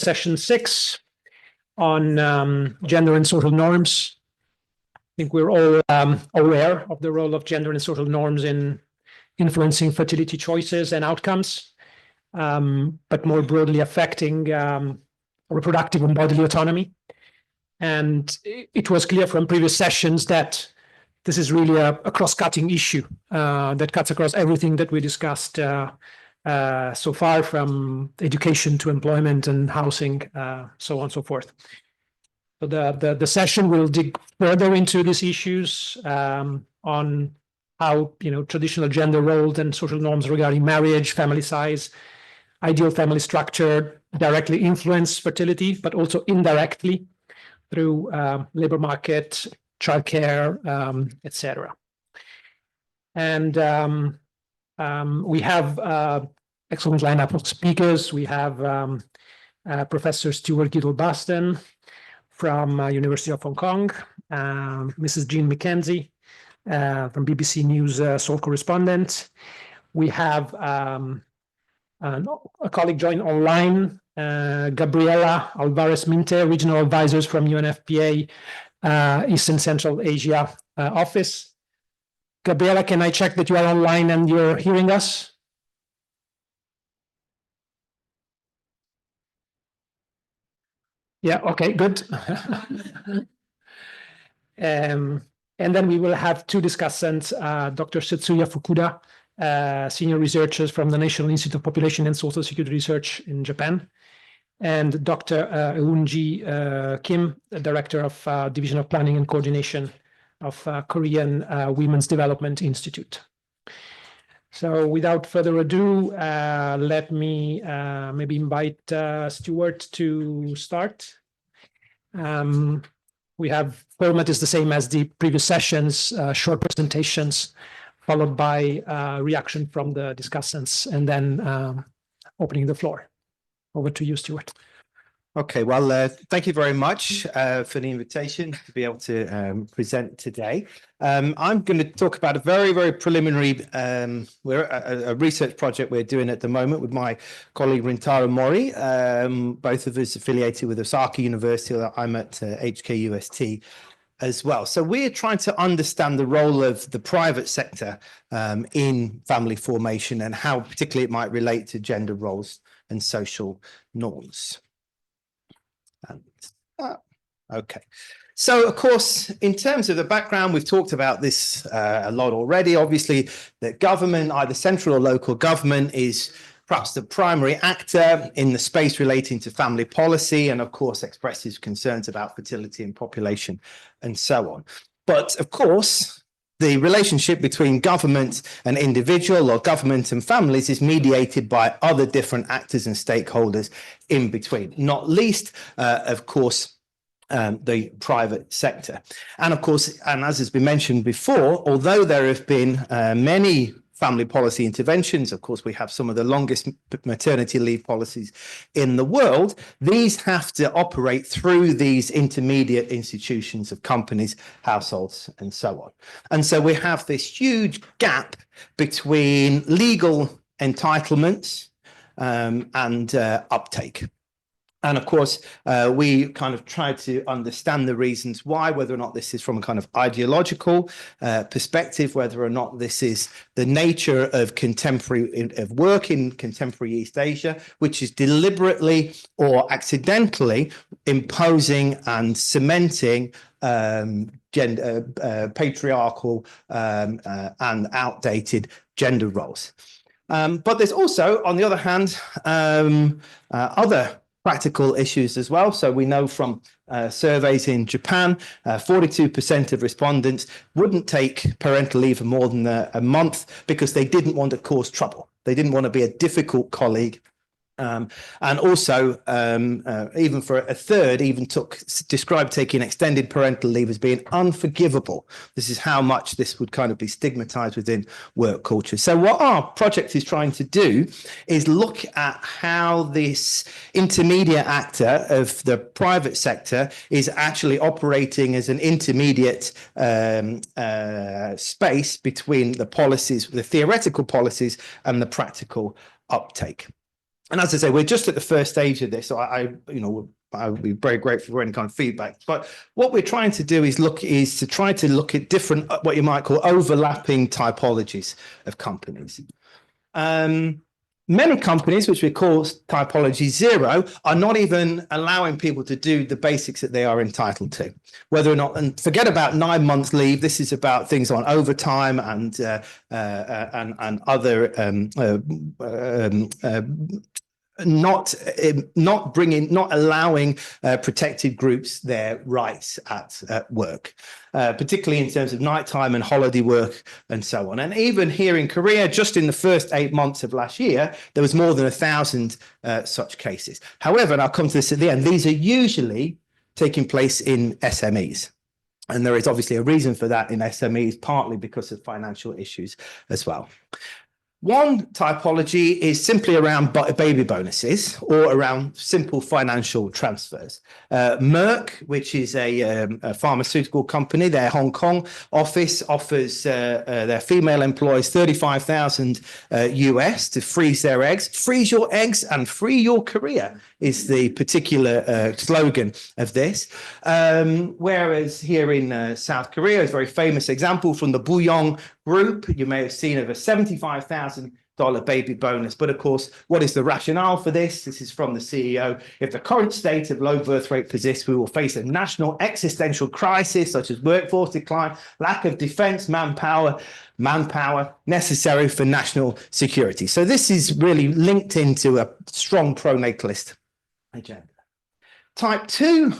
session 6 on gender and social norms. I think we're all aware of the role of gender and social norms in influencing fertility choices and outcomes, but more broadly affecting reproductive and bodily autonomy. And it was clear from previous sessions that this is really a cross-cutting issue that cuts across everything that we discussed so far, from education to employment and housing, so on and so forth. So the session will dig further into these issues on how traditional gender roles and social norms regarding marriage, family size, ideal family structure directly influence fertility, but also indirectly through labor market, childcare, etc. And we have excellent lineup of speakers. We have Professor Stuart Gietel-Basten from University of Hong Kong, Mrs. Jean Mackenzie from BBC News Seoul correspondent. We have a colleague joined online, Gabriela Alvarez Minte, regional advisors from UNFPA Eastern Central Asia office. Gabriela, can I check that you are online and you're hearing us? Yeah, okay, good. And then we will have two discussants, Dr. Setsuya Fukuda, senior researchers from the National Institute of Population and Social Security Research in Japan, and Dr. Eun Ji Kim, the director of Division of Planning and Coordination of Korean Women's Development Institute. So without further ado, let me maybe invite Stuart to start. We have format is the same as the previous sessions, short presentations, followed by reaction from the discussants, and then opening the floor. Over to you, Stuart. Okay, well, thank you very much for the invitation to be able to present today. I'm going to talk about a very, very preliminary a research project we're doing at the moment with my colleague Rintaro Mori, both of us affiliated with Osaka University. I'm at HKUST as well. So we're trying to understand the role of the private sector in family formation and how particularly it might relate to gender roles and social norms. Okay, so of course, in terms of the background, we've talked about this a lot already. Obviously, the government, either central or local government, is perhaps the primary actor in the space relating to family policy, and of course expresses concerns about fertility and population and so on. But of course, the relationship between government and individual, or government and families, is mediated by other different actors and stakeholders in between, not least, of course, the private sector. And of course, and as has been mentioned before, although there have been many family policy interventions, of course, we have some of the longest maternity leave policies in the world, these have to operate through these intermediate institutions of companies, households, and so on. And so we have this huge gap between legal entitlements and uptake. And of course, we kind of try to understand the reasons why, whether or not this is from a kind of ideological perspective, whether or not this is the nature of of work in contemporary East Asia, which is deliberately or accidentally imposing and cementing patriarchal and outdated gender roles. But there's also, on the other hand, other practical issues as well. So we know from surveys in Japan, 42% of respondents wouldn't take parental leave for more than a month because they didn't want to cause trouble. They didn't want to be a difficult colleague. And also, even for a third, even described taking extended parental leave as being unforgivable. This is how much this would kind of be stigmatized within work culture. So what our project is trying to do is look at how this intermediate actor of the private sector is actually operating as an intermediate space between the policies, the theoretical policies, and the practical uptake. And as I say, we're just at the first stage of this. So I would be very grateful for any kind of feedback. But what we're trying to do is to try to look at different, what you might call overlapping typologies of companies. Many companies, which we call typology 0, are not even allowing people to do the basics that they are entitled to. Whether or not, and forget about 9 months leave. This is about things on overtime and other not allowing protected groups their rights at work, particularly in terms of nighttime and holiday work and so on. And even here in Korea, just in the first 8 months of last year, there was more than 1,000 such cases. However, and I'll come to this at the end, these are usually taking place in SMEs. And there is obviously a reason for that in SMEs, partly because of financial issues as well. One typology is simply around baby bonuses or around simple financial transfers. Merck, which is a pharmaceutical company, their Hong Kong office offers their female employees $35,000 US to freeze their eggs. Freeze your eggs and free your career is the particular slogan of this. Whereas here in South Korea, a very famous example from the Buyong Group, you may have seen, of a $75,000 baby bonus. But of course, what is the rationale for this? This is from the CEO. If the current state of low birth rate persists, we will face a national existential crisis such as workforce decline, lack of defense manpower necessary for national security. So this is really linked into a strong pronatalist agenda. Type 2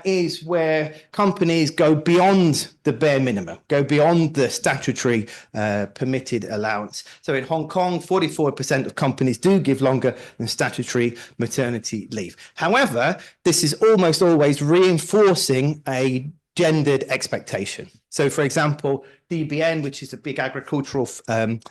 is where companies go beyond the bare minimum, go beyond the statutory permitted allowance. So in Hong Kong, 44% of companies do give longer than statutory maternity leave. However, this is almost always reinforcing a gendered expectation. So, for example, DBN, which is a big agricultural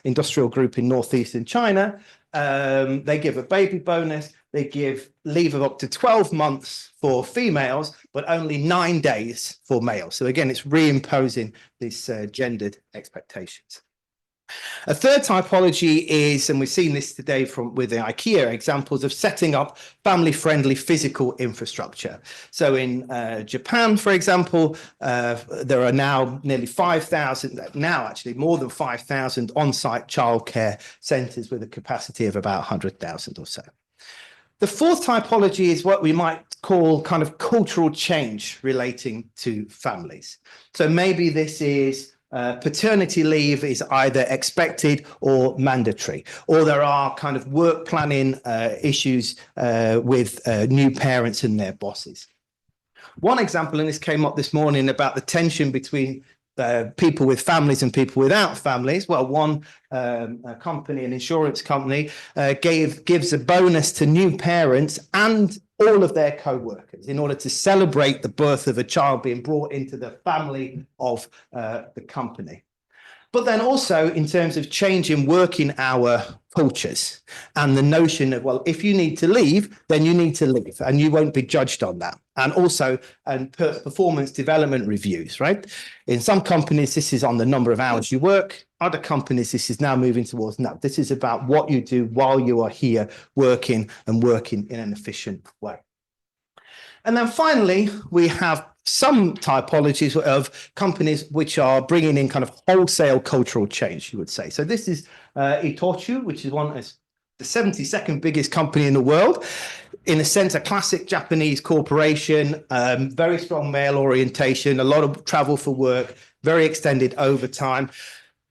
industrial group in northeastern China, they give a baby bonus. They give leave of up to 12 months for females, but only 9 days for males. So again, it's reimposing these gendered expectations. A third typology is, and we've seen this today with the IKEA examples of setting up family-friendly physical infrastructure. So in Japan, for example, there are now nearly 5,000, now actually more than 5,000 on-site childcare centres with a capacity of about 100,000 or so. The fourth typology is what we might call kind of cultural change relating to families. So maybe this is paternity leave is either expected or mandatory, or there are kind of work planning issues with new parents and their bosses. One example, and this came up this morning, about the tension between people with families and people without families. Well, one company, an insurance company, gives a bonus to new parents and all of their co-workers in order to celebrate the birth of a child being brought into the family of the company. But then also in terms of changing working hour cultures and the notion of, well, if you need to leave, then you need to leave and you won't be judged on that. And also performance development reviews, right? In some companies, this is on the number of hours you work. Other companies, this is now moving towards, no, this is about what you do while you are here working and working in an efficient way. And then finally, we have some typologies of companies which are bringing in kind of wholesale cultural change, you would say. So this is Itochu, which is the 72nd biggest company in the world. In a sense, a classic Japanese corporation, very strong male orientation, a lot of travel for work, very extended overtime,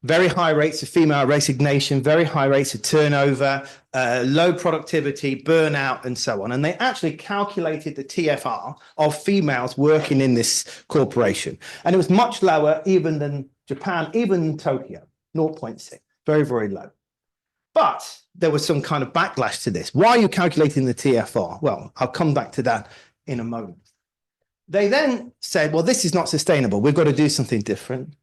very high rates of female resignation, very high rates of turnover, low productivity, burnout, and so on. And they actually calculated the TFR of females working in this corporation. And it was much lower even than Japan, even Tokyo, 0.6, very, very low. But there was some kind of backlash to this. Why are you calculating the TFR? Well, I'll come back to that in a moment. They then said, well, this is not sustainable. We've got to do something different.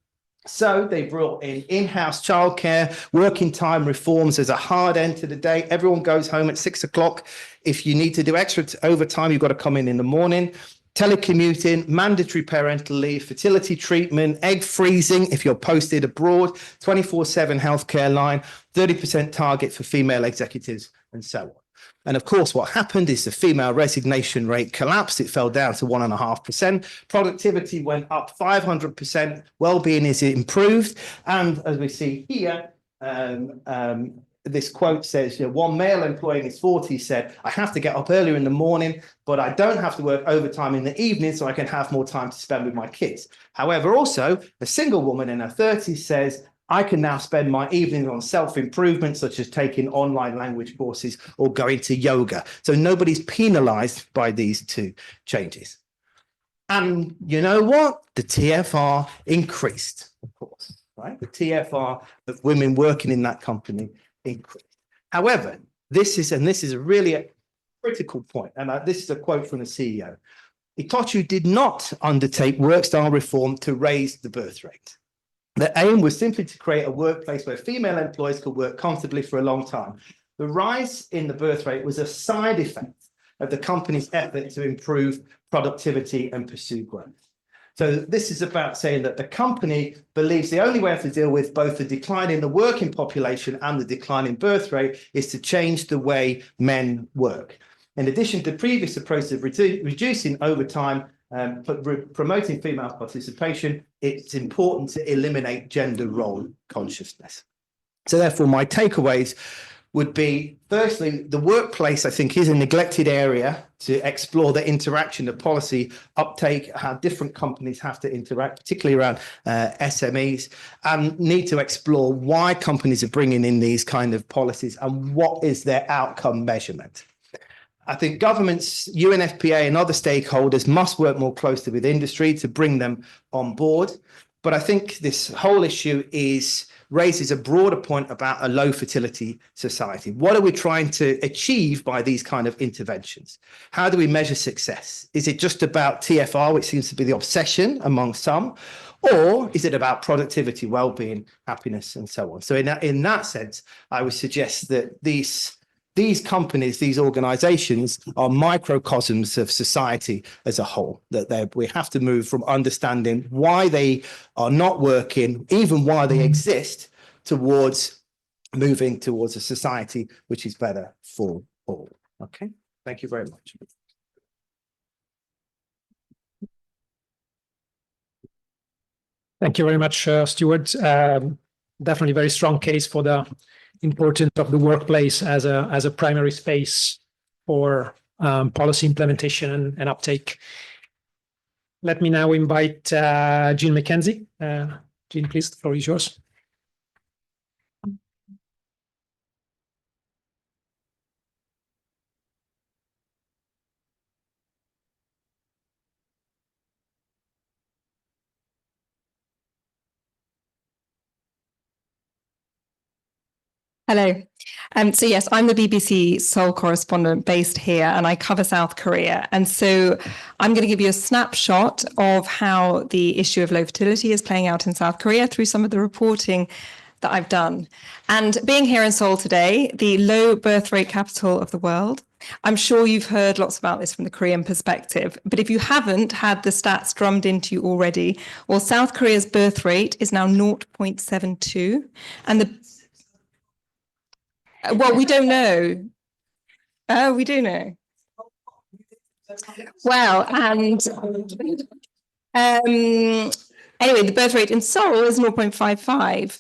So they brought in-house childcare, working time reforms as a hard end to the day. Everyone goes home at 6 o'clock. If you need to do extra overtime, you've got to come in the morning. Telecommuting, mandatory parental leave, fertility treatment, egg freezing if you're posted abroad, 24/7 healthcare line, 30% target for female executives, and so on. And of course, what happened is the female resignation rate collapsed. It fell down to 1.5%. Productivity went up 500%. Well-being is improved. And as we see here, this quote says, one male employee in his 40s said, I have to get up earlier in the morning, but I don't have to work overtime in the evening so I can have more time to spend with my kids. However, also, a single woman in her 30s says, I can now spend my evenings on self-improvement, such as taking online language courses or going to yoga. So nobody's penalized by these two changes. And you know what? The TFR increased, of course, right? The TFR of women working in that company increased. However, this is a really critical point, and this is a quote from the CEO. Itochu did not undertake work style reform to raise the birth rate. The aim was simply to create a workplace where female employees could work comfortably for a long time. The rise in the birth rate was a side effect of the company's effort to improve productivity and pursue growth. So this is about saying that the company believes the only way to deal with both the decline in the working population and the decline in birth rate is to change the way men work. In addition to the previous approach of reducing overtime, promoting female participation, it's important to eliminate gender role consciousness. So therefore, my takeaways would be, firstly, the workplace, I think, is a neglected area to explore the interaction of policy uptake, how different companies have to interact, particularly around SMEs, and need to explore why companies are bringing in these kind of policies and what is their outcome measurement. I think governments, UNFPA and other stakeholders must work more closely with industry to bring them on board. But I think this whole issue raises a broader point about a low fertility society. What are we trying to achieve by these kind of interventions? How do we measure success? Is it just about TFR, which seems to be the obsession among some, or is it about productivity, well-being, happiness, and so on? So in that sense, I would suggest that these companies, these organizations are microcosms of society as a whole, that we have to move from understanding why they are not working, even why they exist, towards moving towards a society which is better for all. Okay, thank you very much. Thank you very much, Stuart. Definitely very strong case for the importance of the workplace as a primary space for policy implementation and uptake. Let me now invite Jean Mackenzie. Jean, please, the floor is yours. Hello. So yes, I'm the BBC Seoul correspondent based here, and I cover South Korea. And so I'm going to give you a snapshot of how the issue of low fertility is playing out in South Korea through some of the reporting that I've done. And being here in Seoul today, the low birth rate capital of the world, I'm sure you've heard lots about this from the Korean perspective, but if you haven't had the stats drummed into you already, well, South Korea's birth rate is now 0.72, and well, we don't know. Oh, we do know. Well, and anyway, the birth rate in Seoul is 0.55.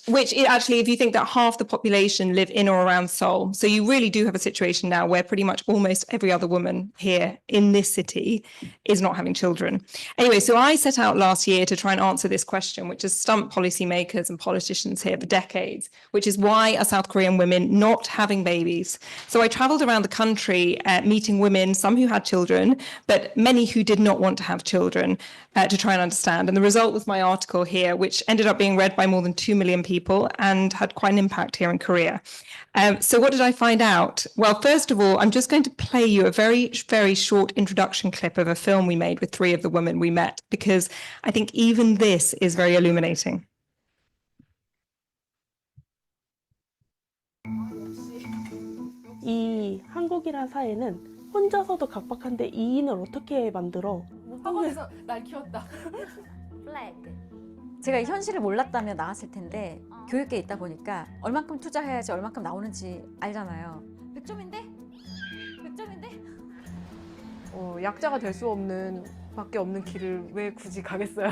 Which actually, if you think that half the population live in or around Seoul, so you really do have a situation now where pretty much almost every other woman here in this city is not having children. Anyway, so I set out last year to try and answer this question, which has stumped policymakers and politicians here for decades, which is why are South Korean women not having babies? So I traveled around the country meeting women, some who had children, but many who did not want to have children, to try and understand. And the result was my article here, which ended up being read by more than 2 million people and had quite an impact here in Korea. So what did I find out? Well, first of all, I'm just going to play you a very, very short introduction clip of a film we made with 3 of the women we met, because I think even this is very illuminating. 이 한국이란 사회는 혼자서도 각박한데 2인을 어떻게 만들어? 학원에서 날 키웠다. 플래그. 제가 이 현실을 몰랐다면 나왔을 텐데 교육계에 있다 보니까 얼만큼 투자해야지 얼만큼 나오는지 알잖아요. 100점인데? 100점인데? 약자가 될 수 없는 밖에 없는 길을 왜 굳이 가겠어요?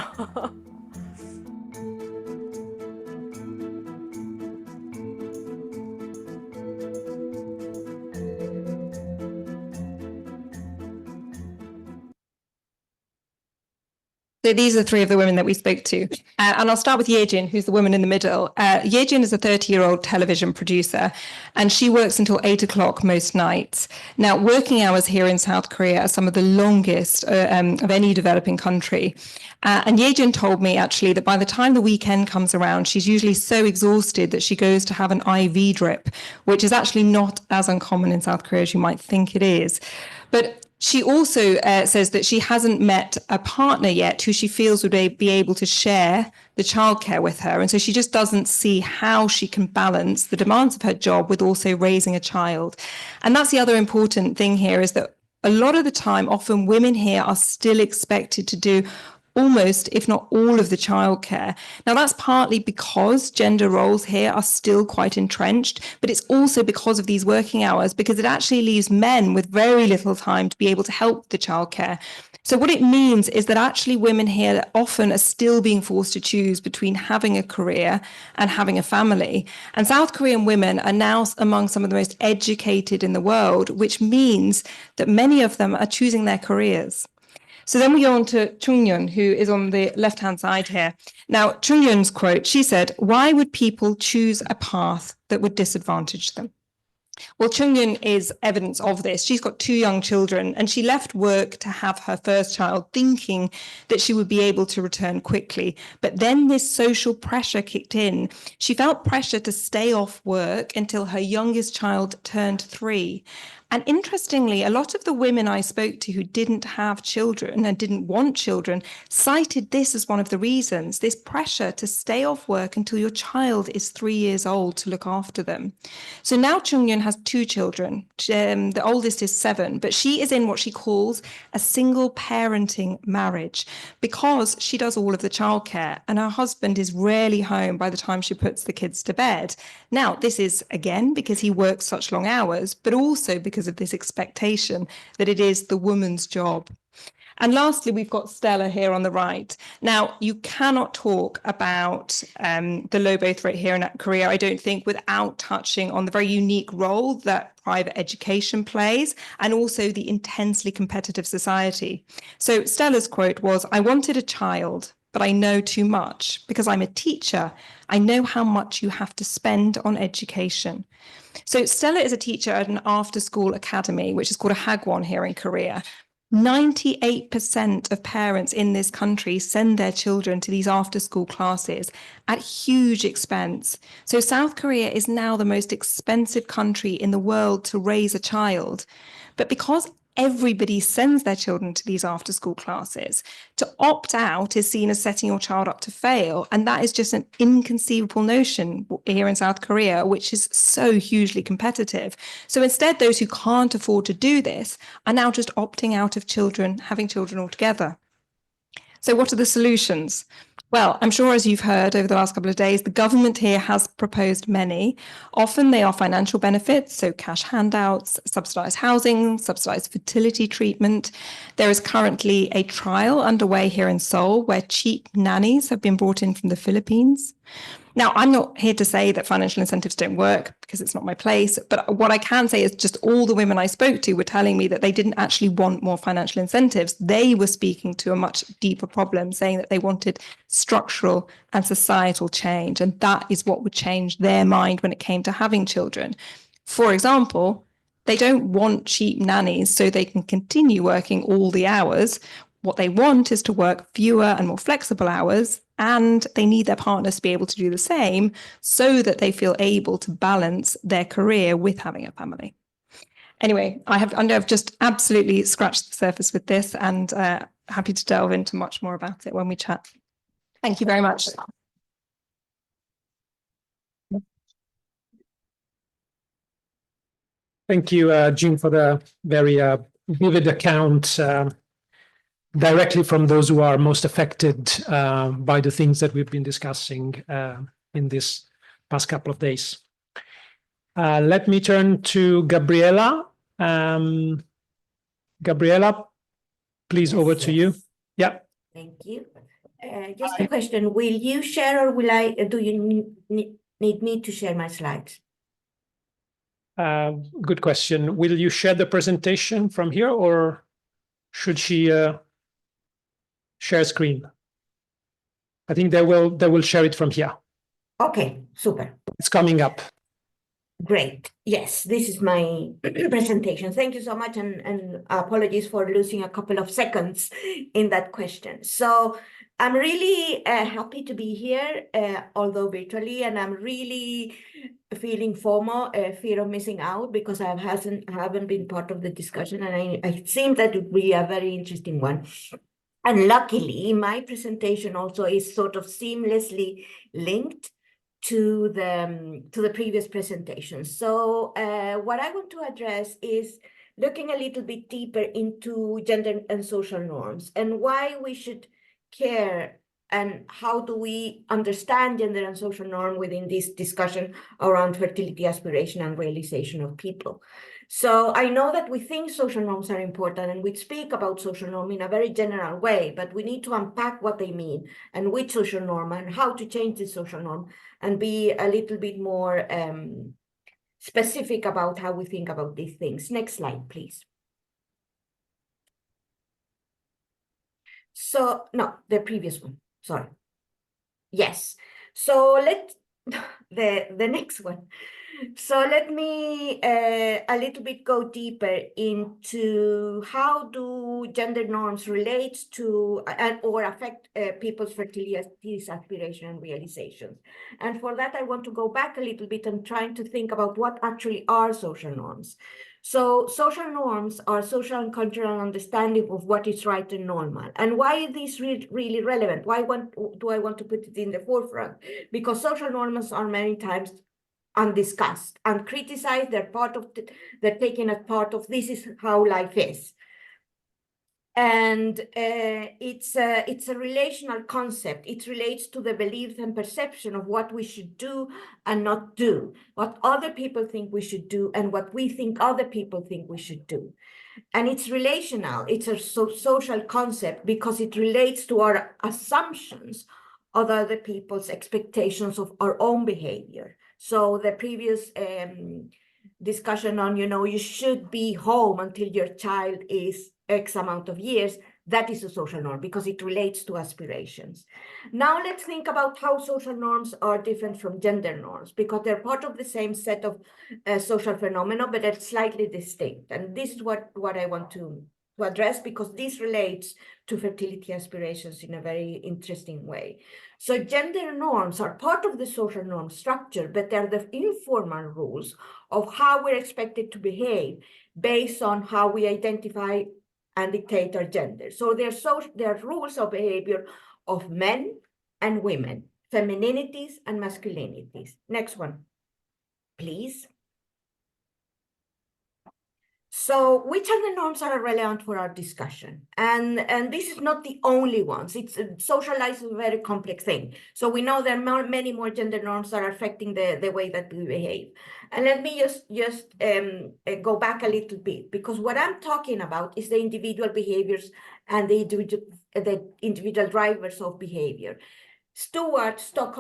So these are three of the women that we spoke to. And I'll start with Yejin, who's the woman in the middle. Yejin is a 30-year-old television producer, and she works until 8 o'clock most nights. Now, working hours here in South Korea are some of the longest of any developing country. And Yejin told me, actually, that by the time the weekend comes around, she's usually so exhausted that she goes to have an IV drip, which is actually not as uncommon in South Korea as you might think it is. But she also says that she hasn't met a partner yet who she feels would be able to share the childcare with her. And so she just doesn't see how she can balance the demands of her job with also raising a child. And that's the other important thing here, is that a lot of the time, often women here are still expected to do almost, if not all, of the childcare. Now, that's partly because gender roles here are still quite entrenched, but it's also because of these working hours, because it actually leaves men with very little time to be able to help the childcare. So what it means is that actually women here often are still being forced to choose between having a career and having a family. And South Korean women are now among some of the most educated in the world, which means that many of them are choosing their careers. So then we go on to Chung-Yun, who is on the left-hand side here. Now, Chung-Yun's quote, she said, "Why would people choose a path that would disadvantage them?" Well, Chung-Yun is evidence of this. She's got 2 young children, and she left work to have her first child, thinking that she would be able to return quickly. But then this social pressure kicked in. She felt pressure to stay off work until her youngest child turned 3. And interestingly, a lot of the women I spoke to who didn't have children and didn't want children cited this as one of the reasons, this pressure to stay off work until your child is 3 years old to look after them. So now Chung-Yun has 2 children. The oldest is 7, but she is in what she calls a single parenting marriage because she does all of the childcare and her husband is rarely home by the time she puts the kids to bed. Now, this is, again, because he works such long hours, but also because of this expectation that it is the woman's job. And lastly, we've got Stella here on the right. Now, you cannot talk about the low birth rate here in Korea, I don't think, without touching on the very unique role that private education plays and also the intensely competitive society. So Stella's quote was, "I wanted a child, but I know too much. Because I'm a teacher, I know how much you have to spend on education." So Stella is a teacher at an after-school academy, which is called a hagwon here in Korea. 98% of parents in this country send their children to these after-school classes at huge expense. So South Korea is now the most expensive country in the world to raise a child. But because everybody sends their children to these after-school classes, to opt out is seen as setting your child up to fail. And that is just an inconceivable notion here in South Korea, which is so hugely competitive. So instead, those who can't afford to do this are now just opting out of having children altogether. So what are the solutions? Well, I'm sure, as you've heard over the last couple of days, the government here has proposed many. Often they are financial benefits, so cash handouts, subsidized housing, subsidized fertility treatment. There is currently a trial underway here in Seoul where cheap nannies have been brought in from the Philippines. Now, I'm not here to say that financial incentives don't work because it's not my place, but what I can say is just all the women I spoke to were telling me that they didn't actually want more financial incentives. They were speaking to a much deeper problem, saying that they wanted structural and societal change, and that is what would change their mind when it came to having children. For example, they don't want cheap nannies so they can continue working all the hours. What they want is to work fewer and more flexible hours, and they need their partners to be able to do the same so that they feel able to balance their career with having a family. Anyway, I've just absolutely scratched the surface with this, and happy to delve into much more about it when we chat. Thank you very much. Thank you, Jean, for the very vivid account directly from those who are most affected by the things that we've been discussing in this past couple of days. Let me turn to Gabriela. Gabriela, please, over to you. Yeah. Thank you. Just a question. Will you share or will I, do you need me to share my slides? Good question. Will you share the presentation from here, or should she share screen? I think they will share it from here. Okay, super. It's coming up. Great. Yes, this is my presentation. Thank you so much, and apologies for losing a couple of seconds in that question. So I'm really happy to be here, although virtually, and I'm really feeling FOMO, fear of missing out, because I haven't been part of the discussion, and I think that it would be a very interesting one. And luckily, my presentation also is sort of seamlessly linked to the previous presentation. So what I want to address is looking a little bit deeper into gender and social norms and why we should care and how do we understand gender and social norm within this discussion around fertility, aspiration, and realization of people. So I know that we think social norms are important and we speak about social norm in a very general way, but we need to unpack what they mean and which social norm and how to change the social norm and be a little bit more specific about how we think about these things. Next slide, please. So, no, the previous one, sorry. Yes, so the next one. So let me a little bit go deeper into how do gender norms relate to or affect people's fertility, aspiration, and realizations. And for that, I want to go back a little bit and trying to think about what actually are social norms. So social norms are social and cultural understanding of what is right and normal. And why is this really relevant? Why do I want to put it in the forefront? Because social norms are many times undiscussed and criticized. They're taken as part of this is how life is. And it's a relational concept. It relates to the beliefs and perception of what we should do and not do, what other people think we should do and what we think other people think we should do. And it's relational. It's a social concept because it relates to our assumptions of other people's expectations of our own behavior. So the previous discussion on, you should be home until your child is X amount of years, that is a social norm because it relates to aspirations. Now let's think about how social norms are different from gender norms because they're part of the same set of social phenomena, but they're slightly distinct. And this is what I want to address because this relates to fertility aspirations in a very interesting way. So gender norms are part of the social norm structure, but they're the informal rules of how we're expected to behave based on how we identify and dictate our gender. So they're rules of behavior of men and women, femininities and masculinities. Next one, please. So which are the norms that are relevant for our discussion? And this is not the only ones. It's socialized is a very complex thing. So we know there are many more gender norms that are affecting the way that we behave. And let me just go back a little bit because what I'm talking about is the individual behaviors and the individual drivers of behavior. Stuart talked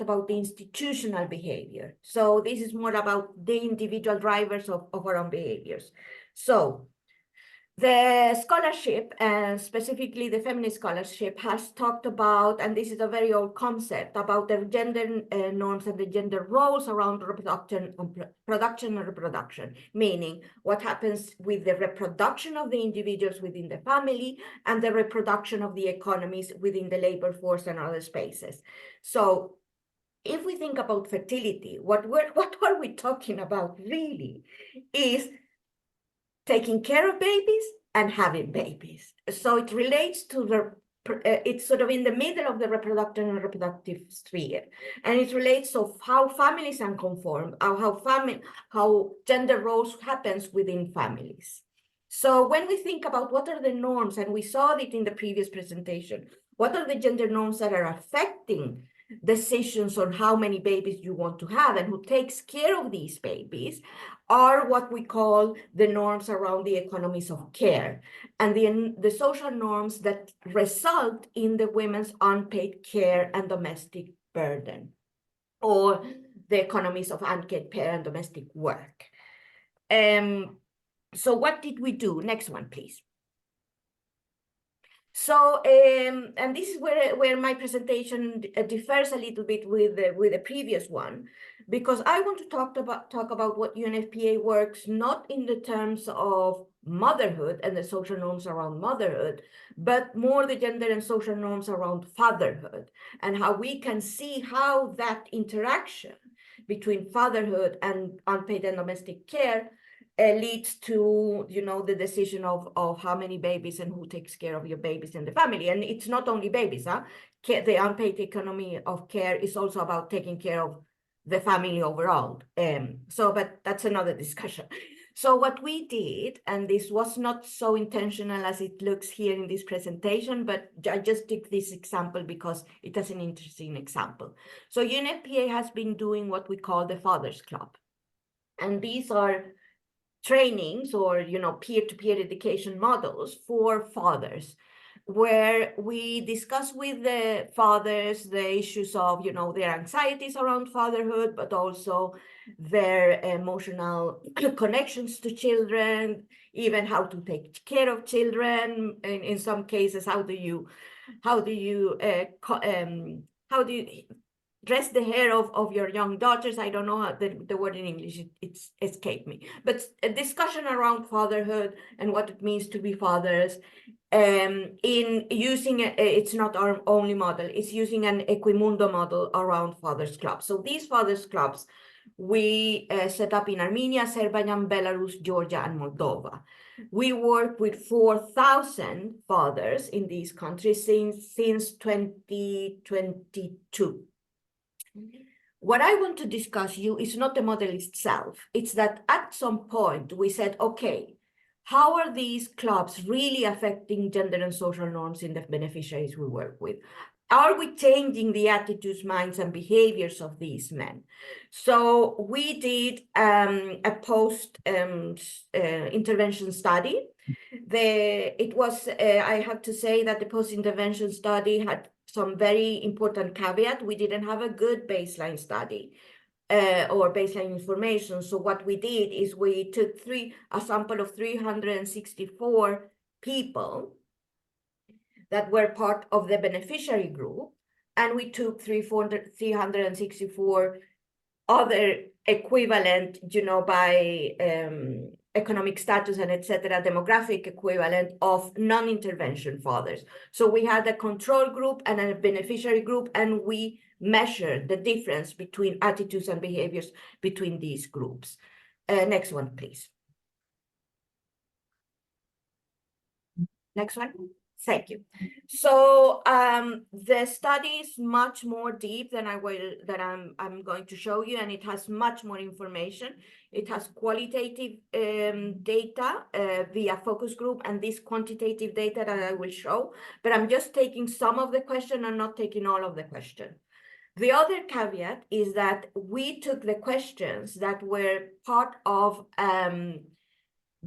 about the institutional behavior. So this is more about the individual drivers of our own behaviors. So the scholarship, and specifically the feminist scholarship, has talked about, and this is a very old concept, about the gender norms and the gender roles around production and reproduction, meaning what happens with the reproduction of the individuals within the family and the reproduction of the economies within the labor force and other spaces. So if we think about fertility, what are we talking about really is taking care of babies and having babies. So it relates to it's sort of in the middle of the reproductive and reproductive sphere. And it relates to how families are conformed, how gender roles happens within families. So when we think about what are the norms, and we saw it in the previous presentation, what are the gender norms that are affecting decisions on how many babies you want to have and who takes care of these babies are what we call the norms around the economies of care and the social norms that result in the women's unpaid care and domestic burden, or the economies of unpaid care and domestic work. So what did we do? Next one, please. So, and this is where my presentation differs a little bit with the previous one, because I want to talk about what UNFPA works not in the terms of motherhood and the social norms around motherhood, but more the gender and social norms around fatherhood, and how we can see how that interaction between fatherhood and unpaid and domestic care leads to, you know, the decision of how many babies and who takes care of your babies in the family. And it's not only babies, huh? The unpaid economy of care is also about taking care of the family overall. But that's another discussion. So what we did, and this was not so intentional as it looks here in this presentation, but I just took this example because it is an interesting example. So UNFPA has been doing what we call the Fathers Club. And these are trainings or, you know, peer-to-peer education models for fathers, where we discuss with the fathers the issues of, you know, their anxieties around fatherhood, but also their emotional connections to children, even how to take care of children. In some cases, how do you dress the hair of your young daughters? I don't know how the word in English, it's escaped me. But a discussion around fatherhood and what it means to be fathers, in using, it's not our only model, it's using an Equimundo model around Fathers Clubs. So these Fathers Clubs, we set up in Armenia, Azerbaijan, Belarus, Georgia, and Moldova. We work with 4,000 fathers in these countries since 2022. What I want to discuss you is not the model itself. It's that at some point we said, okay, how are these clubs really affecting gender and social norms in the beneficiaries we work with? Are we changing the attitudes, minds, and behaviors of these men? So we did a post-intervention study. I have to say that the post-intervention study had some very important caveat. We didn't have a good baseline study or baseline information. So what we did is we took a sample of 364 people that were part of the beneficiary group, and we took 364 other equivalent, you know, by economic status and etc., demographic equivalent of non-intervention fathers. So we had a control group and a beneficiary group, and we measured the difference between attitudes and behaviors between these groups. Next one, please. Next one. Thank you. So the study is much more deep than I'm going to show you, and it has much more information. It has qualitative data via focus group and this quantitative data that I will show, but I'm just taking some of the question and not taking all of the question. The other caveat is that we took the questions that were part of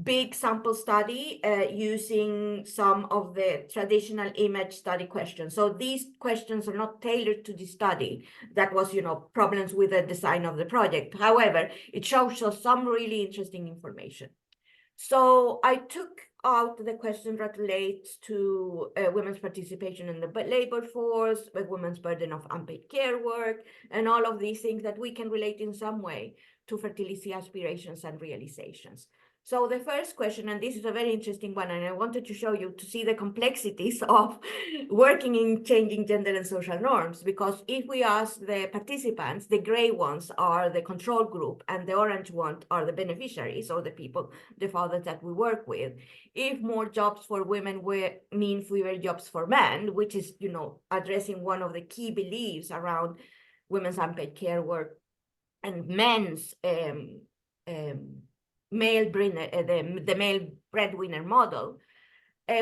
big sample study using some of the traditional image study questions. So these questions are not tailored to the study. That was, you know, problems with the design of the project. However, it shows us some really interesting information. So I took out the question that relates to women's participation in the labor force, the women's burden of unpaid care work, and all of these things that we can relate in some way to fertility aspirations and realizations. So the first question, and this is a very interesting one, and I wanted to show you to see the complexities of working in changing gender and social norms, because if we ask the participants, the gray ones are the control group and the orange ones are the beneficiaries, or the people, the fathers that we work with. If more jobs for women mean fewer jobs for men, which is, you know, addressing one of the key beliefs around women's unpaid care work and men's the male breadwinner model,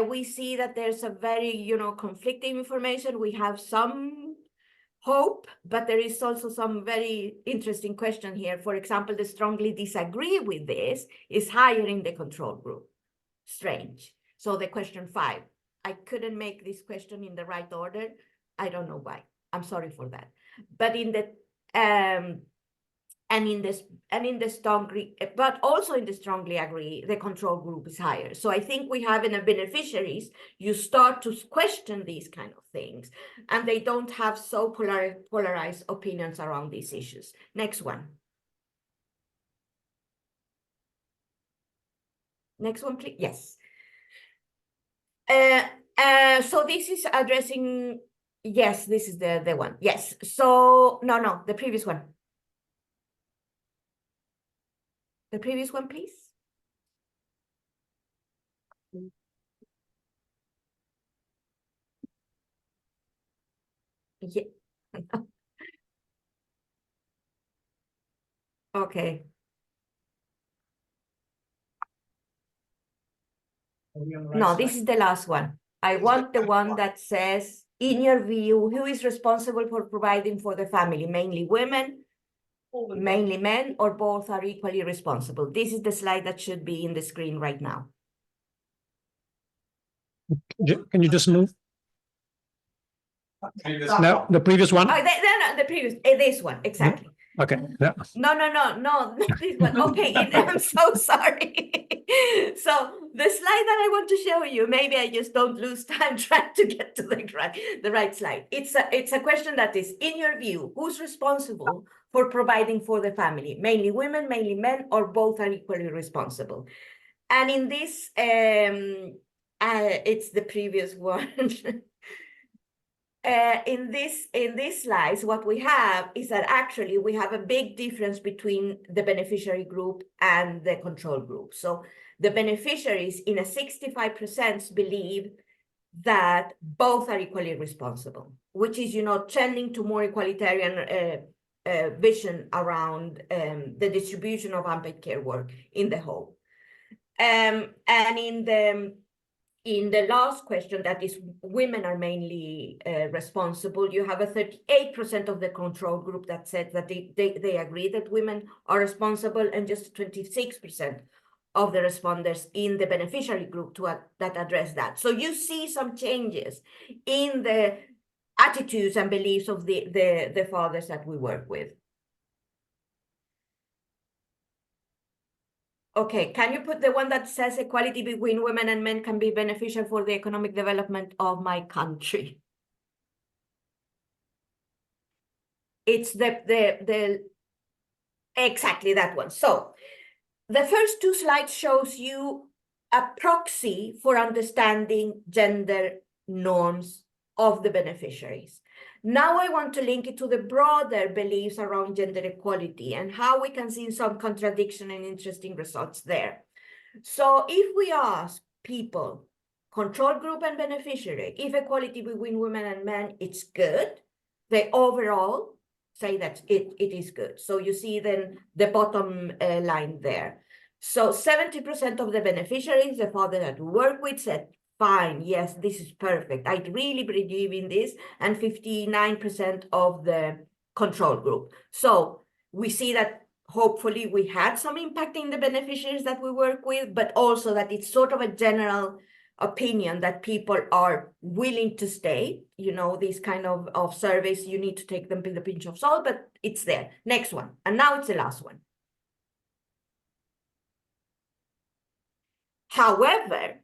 we see that there's a very, you know, conflicting information. We have some hope, but there is also some very interesting question here. For example, the strongly disagree with this is higher in the control group. Strange. So the question 5, I couldn't make this question in the right order. I don't know why. I'm sorry for that. But in the but also in the strongly agree, the control group is higher. So I think we have in the beneficiaries, you start to question these kind of things, and they don't have so polarized opinions around these issues. Next one. Next one, please. Yes. So this is addressing, yes, this is the one. Yes. So no, the previous one. The previous one, please. Yeah. Okay. No, this is the last one. I want the one that says, in your view, who is responsible for providing for the family? Mainly women, mainly men, or both are equally responsible? This is the slide that should be in the screen right now. Can you just move? No, the previous one. Oh, no, the previous, this one, exactly. Okay. Yeah. No, not this one. Okay, I'm so sorry. So the slide that I want to show you, maybe I just don't lose time trying to get to the right slide. It's a question that is, in your view, who's responsible for providing for the family? Mainly women, mainly men, or both are equally responsible? And in this, it's the previous one. In this slides, what we have is that actually we have a big difference between the beneficiary group and the control group. So the beneficiaries in a 65% believe that both are equally responsible, which is, trending to more egalitarian vision around the distribution of unpaid care work in the home. And in the last question, that is, women are mainly responsible, you have a 38% of the control group that said that they agree that women are responsible, and just 26% of the responders in the beneficiary group that address that. So you see some changes in the attitudes and beliefs of the fathers that we work with. Okay, can you put the one that says equality between women and men can be beneficial for the economic development of my country? It's exactly that one. So the first 2 slides shows you a proxy for understanding gender norms of the beneficiaries. Now I want to link it to the broader beliefs around gender equality and how we can see some contradiction and interesting results there. So if we ask people, control group and beneficiary, if equality between women and men, it's good, they overall say that it is good. So you see then the bottom line there. So 70% of the beneficiaries, the father that we work with, said, fine, yes, this is perfect, I really believe in this, and 59% of the control group. So we see that hopefully we had some impact in the beneficiaries that we work with, but also that it's sort of a general opinion that people are willing to stay. These kind of surveys, you need to take them with a pinch of salt, but it's there. Next one, and now it's the last one. However,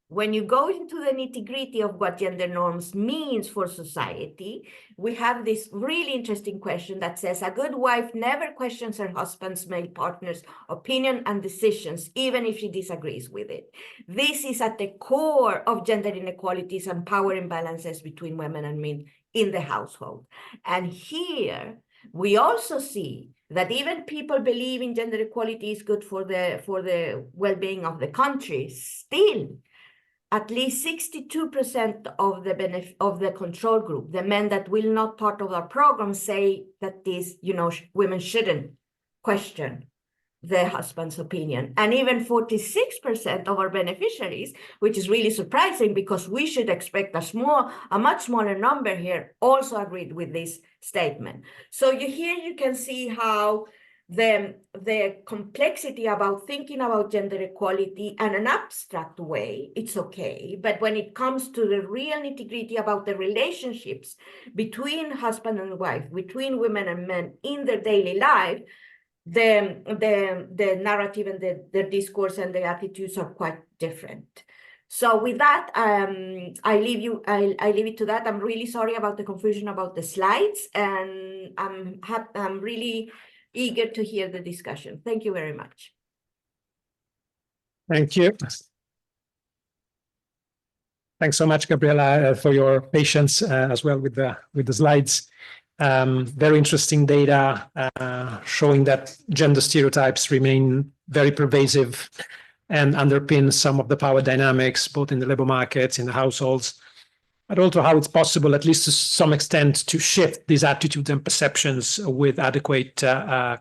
when you go into the nitty-gritty of what gender norms means for society, we have this really interesting question that says, a good wife never questions her husband's male partner's opinion and decisions, even if she disagrees with it. This is at the core of gender inequalities and power imbalances between women and men in the household. And here, we also see that even people believing gender equality is good for the well-being of the country, still at least 62% of the control group, the men that will not part of our program, say that women shouldn't question the husband's opinion. And even 46% of our beneficiaries, which is really surprising because we should expect a much smaller number here, also agreed with this statement. So here you can see how the complexity about thinking about gender equality in an abstract way, it's okay. But when it comes to the real nitty-gritty about the relationships between husband and wife, between women and men in their daily life, the narrative and the discourse and the attitudes are quite different. So with that, I leave it to that. I'm really sorry about the confusion about the slides, and I'm really eager to hear the discussion. Thank you very much. Thank you. Thanks so much, Gabriela, for your patience as well with the slides. Very interesting data showing that gender stereotypes remain very pervasive and underpin some of the power dynamics, both in the labor markets, in the households, but also how it's possible, at least to some extent, to shift these attitudes and perceptions with adequate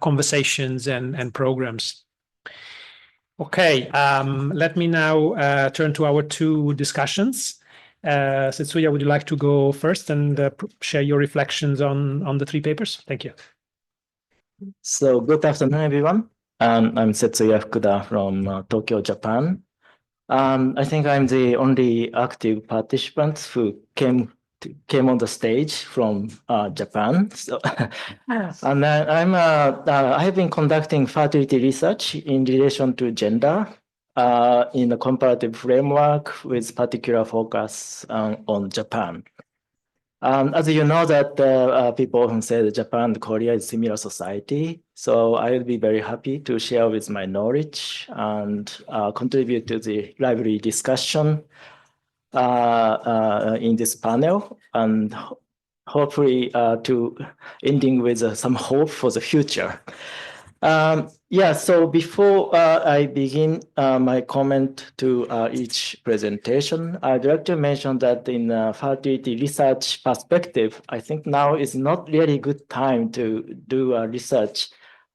conversations and programs. Okay, let me now turn to our two discussions. Setsuya, would you like to go first and share your reflections on the three papers? Thank you. So good afternoon, everyone. I'm Setsuya Fukuda from Tokyo, Japan. I think I'm the only active participant who came on the stage from Japan. So, and I have been conducting fertility research in relation to gender in a comparative framework with particular focus on Japan. As you know, that people often say that Japan and Korea is similar society. So I will be very happy to share with my knowledge and contribute to the lively discussion in this panel, and hopefully to ending with some hope for the future. Yeah, so before I begin my comment to each presentation, I'd like to mention that in fertility research perspective, I think now is not really good time to do research,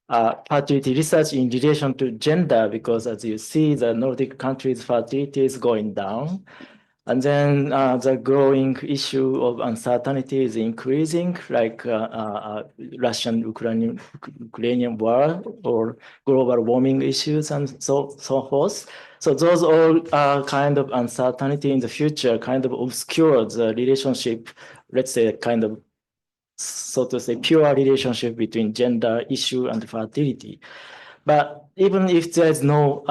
fertility research in relation to gender, because as you see, the Nordic countries' fertility is going down. And then the growing issue of uncertainty is increasing, like Russian-Ukrainian war or global warming issues and so forth. So those all kind of uncertainty in the future kind of obscure the relationship, let's say kind of, so to say, pure relationship between gender issue and fertility. But even if there is no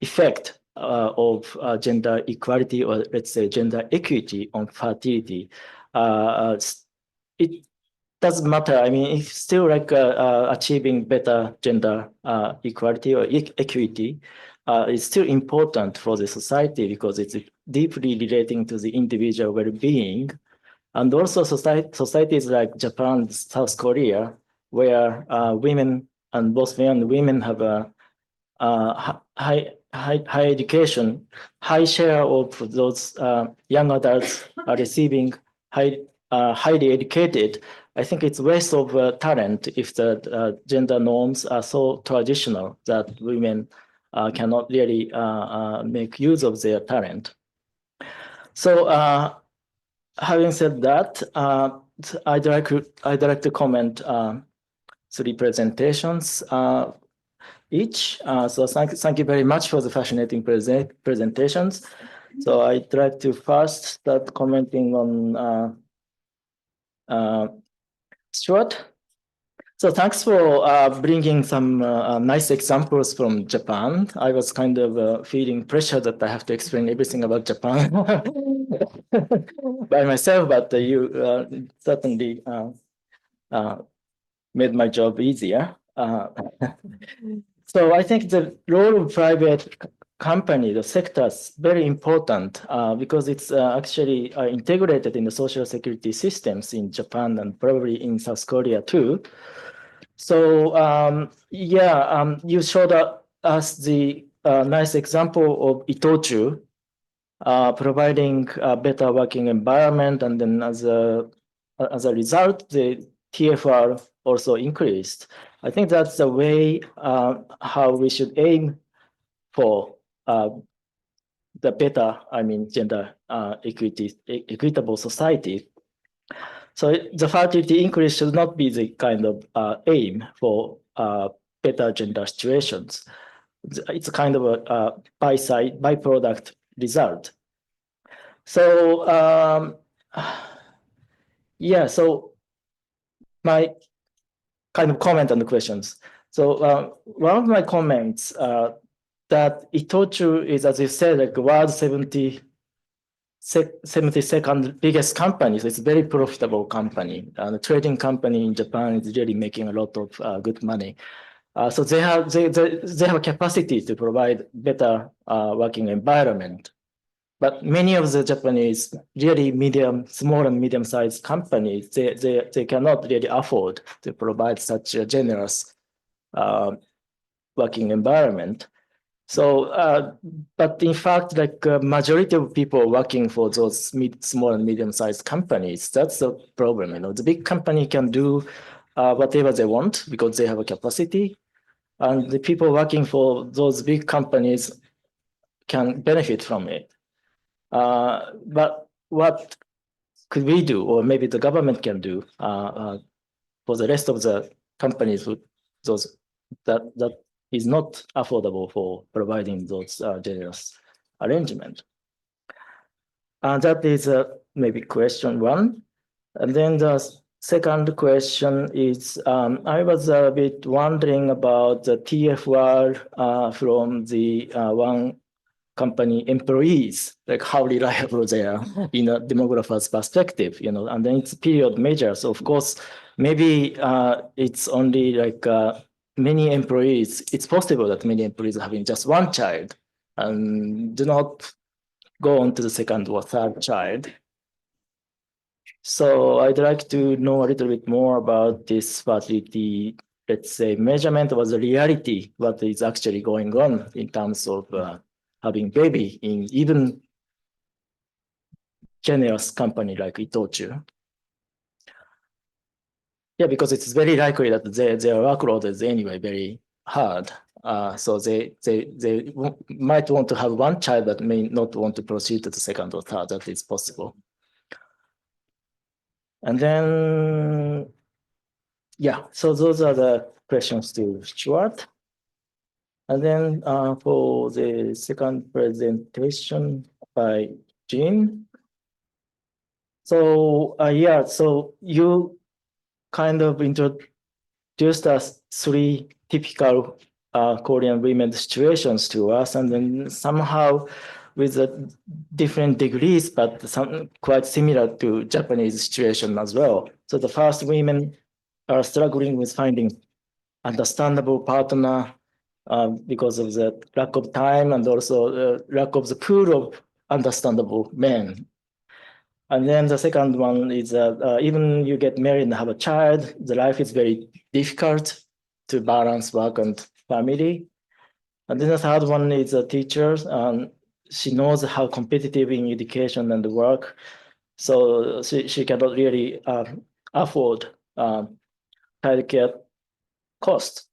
effect of gender equality, or let's say gender equity on fertility, it doesn't matter. I mean, it's still like achieving better gender equality or equity is still important for the society because it's deeply relating to the individual well-being. And also societies like Japan, South Korea, where women and both men and women have a high education, high share of those young adults are receiving highly educated. I think it's waste of talent if the gender norms are so traditional that women cannot really make use of their talent. So having said that, I'd like to comment three presentations each. So thank you very much for the fascinating presentations. So I'd like to first start commenting on Stuart. So thanks for bringing some nice examples from Japan. I was kind of feeling pressure that I have to explain everything about Japan by myself, but you certainly made my job easier. So I think the role of private company, the sector, is very important because it's actually integrated in the social security systems in Japan and probably in South Korea too. So you showed us the nice example of Itochu providing a better working environment, and then as a result, the TFR also increased. I think that's the way how we should aim for the better, gender equitable society. So the fertility increase should not be the kind of aim for better gender situations. It's a kind of a byproduct result. So yeah, so my kind of comment on the questions. So one of my comments that Itochu is, as you said, like world 72nd biggest company. So it's a very profitable company. The trading company in Japan is really making a lot of good money. So they have a capacity to provide better working environment. But many of the Japanese really small and medium-sized companies, they cannot really afford to provide such a generous working environment. So, but in fact, like majority of people working for those small and medium-sized companies, that's the problem. The big company can do whatever they want because they have a capacity, and the people working for those big companies can benefit from it. But what could we do, or maybe the government can do for the rest of the companies that is not affordable for providing those generous arrangement? And that is maybe question one. And then the second question is, I was a bit wondering about the TFR from the one company employees, like how reliable they are in a demographer's perspective, and then it's period measure. So of course, maybe it's only like many employees, it's possible that many employees are having just one child and do not go on to the second or third child. So I'd like to know a little bit more about this fertility, let's say, measurement of the reality, what is actually going on in terms of having baby in even generous company like Itochu. Yeah, because it's very likely that their workload is anyway very hard. So they might want to have one child, but may not want to proceed to the second or third. That is possible. And then, yeah, so those are the questions to Stuart. And then for the second presentation by Jean. So yeah, so you kind of introduced us three typical Korean women situations to us, and then somehow with different degrees, but some quite similar to Japanese situation as well. So the first women are struggling with finding understandable partner because of the lack of time and also the lack of the pool of understandable men. And then the second one is even you get married and have a child, the life is very difficult to balance work and family. And then the third one is a teacher. She knows how competitive in education and work. So she cannot really afford childcare cost.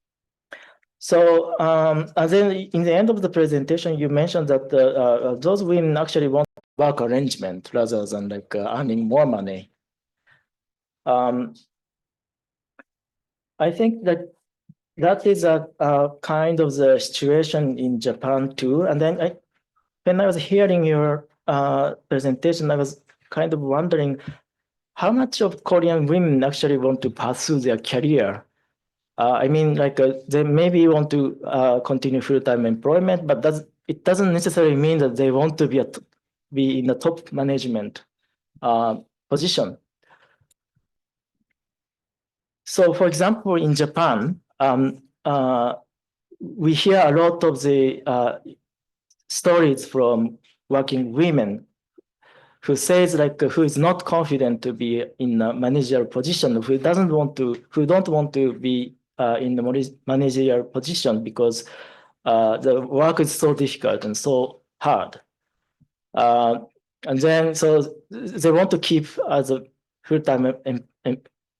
So and then in the end of the presentation, you mentioned that those women actually want work arrangement rather than like earning more money. I think that is a kind of the situation in Japan too. And then when I was hearing your presentation, I was kind of wondering how much of Korean women actually want to pursue their career. I mean, like they maybe want to continue full-time employment, but it doesn't necessarily mean that they want to be in the top management position. So, for example, in Japan, we hear a lot of the stories from working women who says like who is not confident to be in a managerial position, who don't want to be in the managerial position because the work is so difficult and so hard. And then so they want to keep as a full-time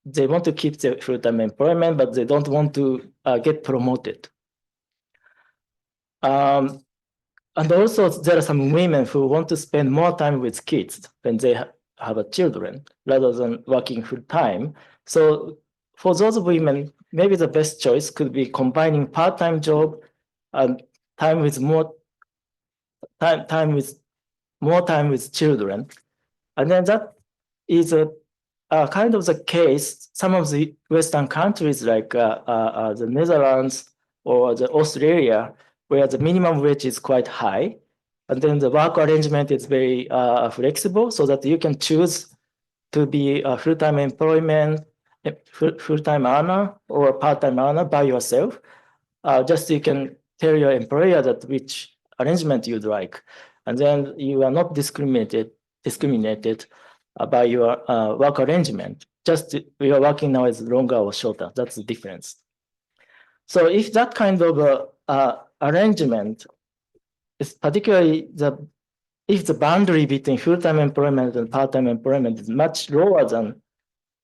they want to keep their full-time employment, but they don't want to get promoted. And also, there are some women who want to spend more time with kids when they have children rather than working full-time. So for those women, maybe the best choice could be combining part-time job and time with more time with children. And then that is a kind of the case. Some of the Western countries like the Netherlands or the Australia, where the minimum wage is quite high, and then the work arrangement is very flexible, so that you can choose to be a full-time employment, full-time earner or part-time earner by yourself. Just you can tell your employer that which arrangement you'd like, and then you are not discriminated by your work arrangement. Just your working hours is longer or shorter. That's the difference. So if that kind of arrangement is particularly if the boundary between full-time employment and part-time employment is much lower than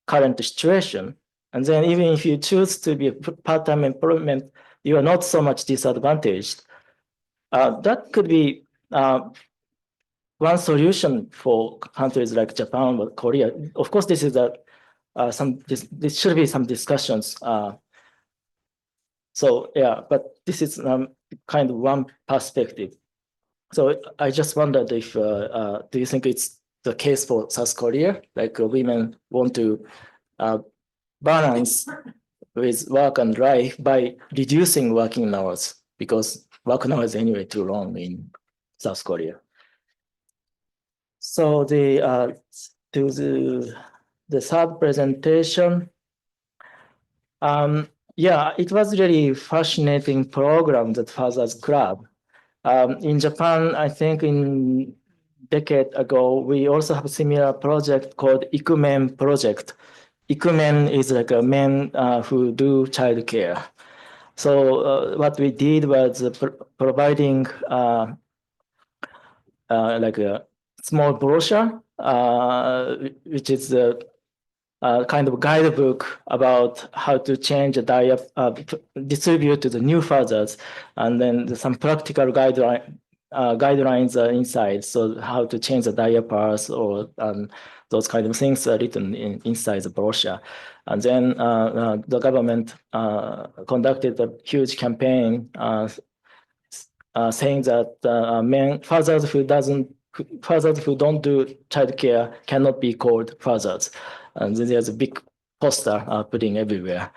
current situation, and then even if you choose to be a part-time employment, you are not so much disadvantaged. That could be one solution for countries like Japan or Korea. Of course, this is this should be some discussions. So yeah, but this is kind of one perspective. So I just wondered if do you think it's the case for South Korea? Like women want to balance with work and life by reducing working hours, because working hours anyway too long in South Korea. So to the third presentation, yeah, it was really fascinating program that Fathers Club. In Japan, I think in decade ago, we also have a similar project called Ikumen project. Ikumen is like a men who do childcare. So what we did was providing like a small brochure, which is a kind of guidebook about how to change a diet, distribute to the new fathers, and then some practical guidelines are inside. So how to change the diapers or those kind of things are written inside the brochure. And then the government conducted a huge campaign saying that fathers who don't do childcare cannot be called fathers. And then there's a big poster putting everywhere.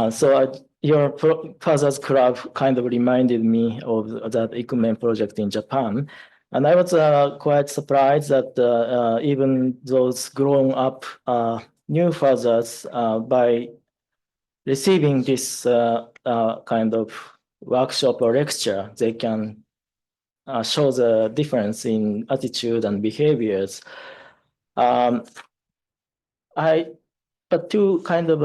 So your Fathers Club kind of reminded me of that Ikumen project in Japan. And I was quite surprised that even those grown up new fathers, by receiving this kind of workshop or lecture, they can show the difference in attitude and behaviors. But to kind of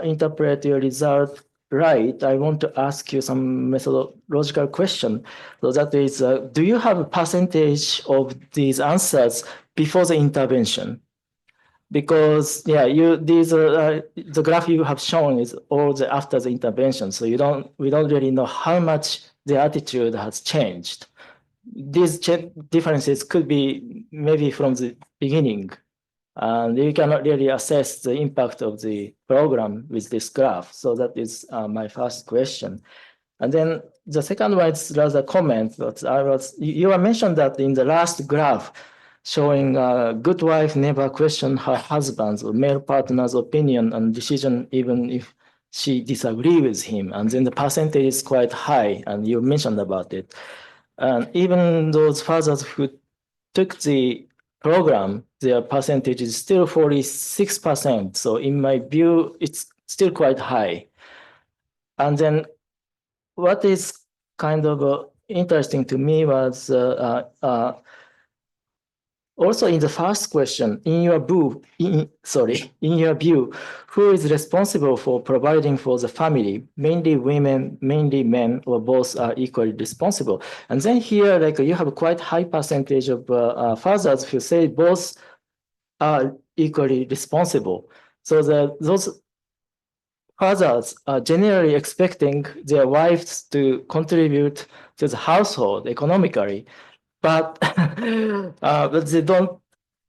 interpret your result right, I want to ask you some methodological question. So that is, do you have a percentage of these answers before the intervention? Because yeah, the graph you have shown is all after the intervention. So we don't really know how much the attitude has changed. These differences could be maybe from the beginning. And you cannot really assess the impact of the program with this graph. So that is my first question. And then the second one is rather comment. But you mentioned that in the last graph, showing a good wife never questions her husband's or male partner's opinion and decision, even if she disagrees with him. And then the percentage is quite high, and you mentioned about it. And even those fathers who took the program, their percentage is still 46%. So in my view, it's still quite high. And then what is kind of interesting to me was also in the first question, in your view, who is responsible for providing for the family? Mainly women, mainly men, or both are equally responsible? And then here, like you have a quite high percentage of fathers who say both are equally responsible. So those fathers are generally expecting their wives to contribute to the household economically, but but they don't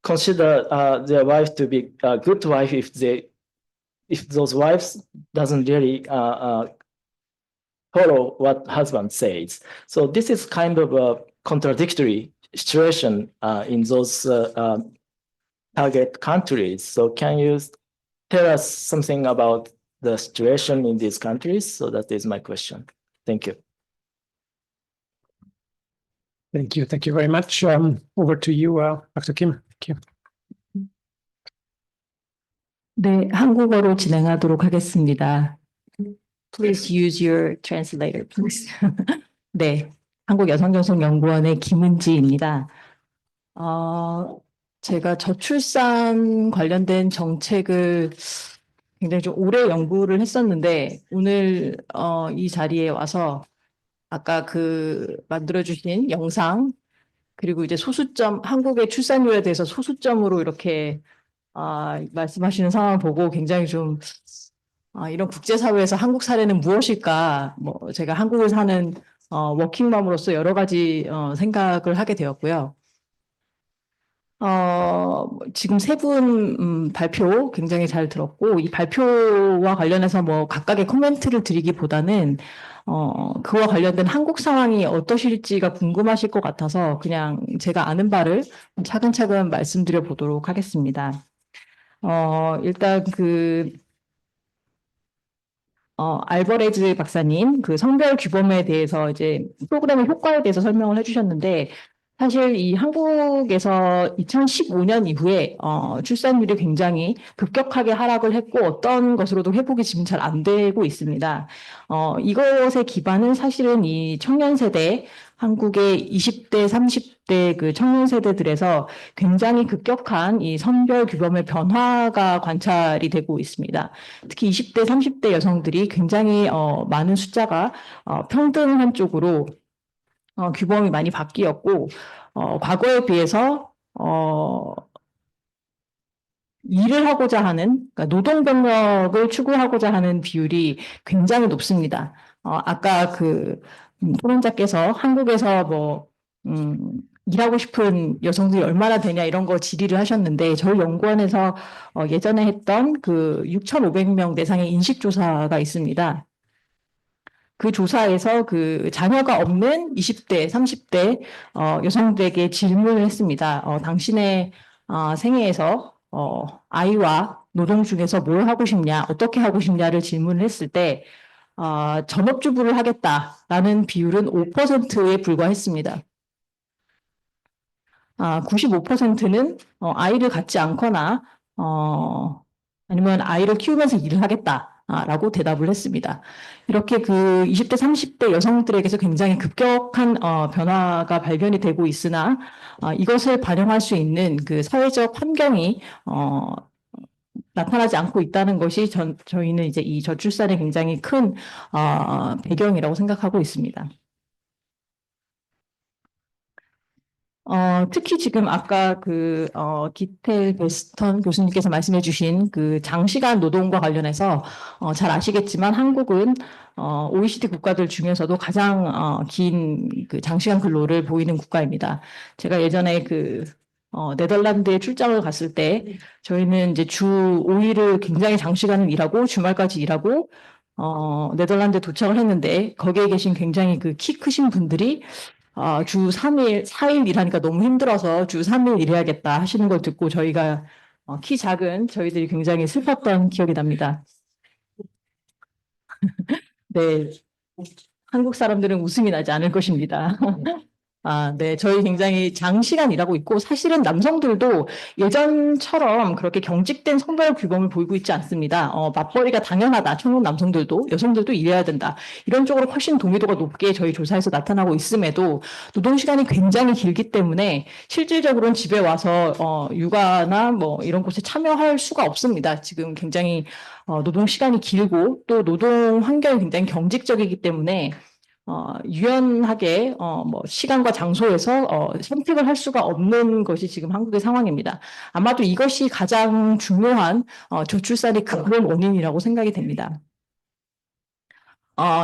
consider their wife to be a good wife if those wives doesn't really follow what husband says. So this is kind of a contradictory situation in those target countries. So can you tell us something about the situation in these countries? So that is my question. Thank you. Thank you. Thank you very much. Over to you, Dr. Kim. Thank you. 네, 한국어로 진행하도록 하겠습니다. Please use your translator, please. 네, 한국여성정책연구원의 김은지입니다. 제가 저출산 관련된 정책을 굉장히 좀 오래 연구를 했었는데 오늘 이 자리에 와서 아까 그 만들어주신 영상 그리고 이제 소수점 한국의 출산율에 대해서 소수점으로 이렇게 말씀하시는 상황을 보고 굉장히 좀 이런 국제사회에서 한국 사례는 무엇일까? 뭐 제가 한국을 사는 워킹맘으로서 여러 가지 생각을 하게 되었고요. 지금 세 분 발표 굉장히 잘 들었고 이 발표와 관련해서 뭐 각각의 코멘트를 드리기보다는 그와 관련된 한국 상황이 어떠실지가 궁금하실 것 같아서 그냥 제가 아는 바를 차근차근 말씀드려 보도록 하겠습니다. 일단 알버레즈 박사님, 그 성별 규범에 대해서 이제 프로그램의 효과에 대해서 설명을 해주셨는데, 사실 이 한국에서 2015년 이후에 출산율이 굉장히 급격하게 하락을 했고 어떤 것으로도 회복이 지금 잘 안 되고 있습니다. 이것의 기반은 사실은 이 청년 세대, 한국의 20대, 30대 그 청년 세대들에서 굉장히 급격한 이 성별 규범의 변화가 관찰이 되고 있습니다. 특히 20대, 30대 여성들이 굉장히 많은 숫자가 평등한 쪽으로 규범이 많이 바뀌었고 과거에 비해서 일을 하고자 하는 그러니까 노동 병력을 추구하고자 하는 비율이 굉장히 높습니다. 아까 그 토론자께서 한국에서 뭐 일하고 싶은 여성들이 얼마나 되냐 이런 거 질의를 하셨는데 저희 연구원에서 예전에 했던 그 6,500명 대상의 인식조사가 있습니다. 그 조사에서 그 자녀가 없는 20대, 30대 여성들에게 질문을 했습니다. 당신의 생애에서 아이와 노동 중에서 뭘 하고 싶냐, 어떻게 하고 싶냐를 질문을 했을 때 전업주부를 하겠다라는 비율은 5%에 불과했습니다. 95%는 아이를 갖지 않거나 아니면 아이를 키우면서 일을 하겠다라고 대답을 했습니다. 이렇게 그 20대, 30대 여성들에게서 굉장히 급격한 변화가 발견이 되고 있으나 이것을 반영할 수 있는 그 사회적 환경이 나타나지 않고 있다는 것이 저희는 이제 이 저출산의 굉장히 큰 배경이라고 생각하고 있습니다. 특히 지금 아까 기텔-베스턴 교수님께서 말씀해 주신 그 장시간 노동과 관련해서 잘 아시겠지만 한국은 OECD 국가들 중에서도 가장 긴 그 장시간 근로를 보이는 국가입니다. 제가 예전에 네덜란드에 출장을 갔을 때 저희는 이제 주 5일을 굉장히 장시간을 일하고 주말까지 일하고 네덜란드에 도착을 했는데 거기에 계신 굉장히 그 키 크신 분들이 주 3일, 4일 일하니까 너무 힘들어서 주 3일 일해야겠다 하시는 걸 듣고 저희가 키 작은 저희들이 굉장히 슬펐던 기억이 납니다. 네, 한국 사람들은 웃음이 나지 않을 것입니다. 네, 저희 굉장히 장시간 일하고 있고 사실은 남성들도 예전처럼 그렇게 경직된 성별 규범을 보이고 있지 않습니다. 맞벌이가 당연하다. 청년 남성들도 여성들도 일해야 된다. 이런 쪽으로 훨씬 동의도가 높게 저희 조사에서 나타나고 있음에도 노동시간이 굉장히 길기 때문에 실질적으로는 집에 와서 육아나 뭐 이런 곳에 참여할 수가 없습니다. 지금 굉장히 노동시간이 길고 또 노동 환경이 굉장히 경직적이기 때문에 유연하게 뭐 시간과 장소에서 선택을 할 수가 없는 것이 지금 한국의 상황입니다. 아마도 이것이 가장 중요한 저출산의 근본 원인이라고 생각이 됩니다.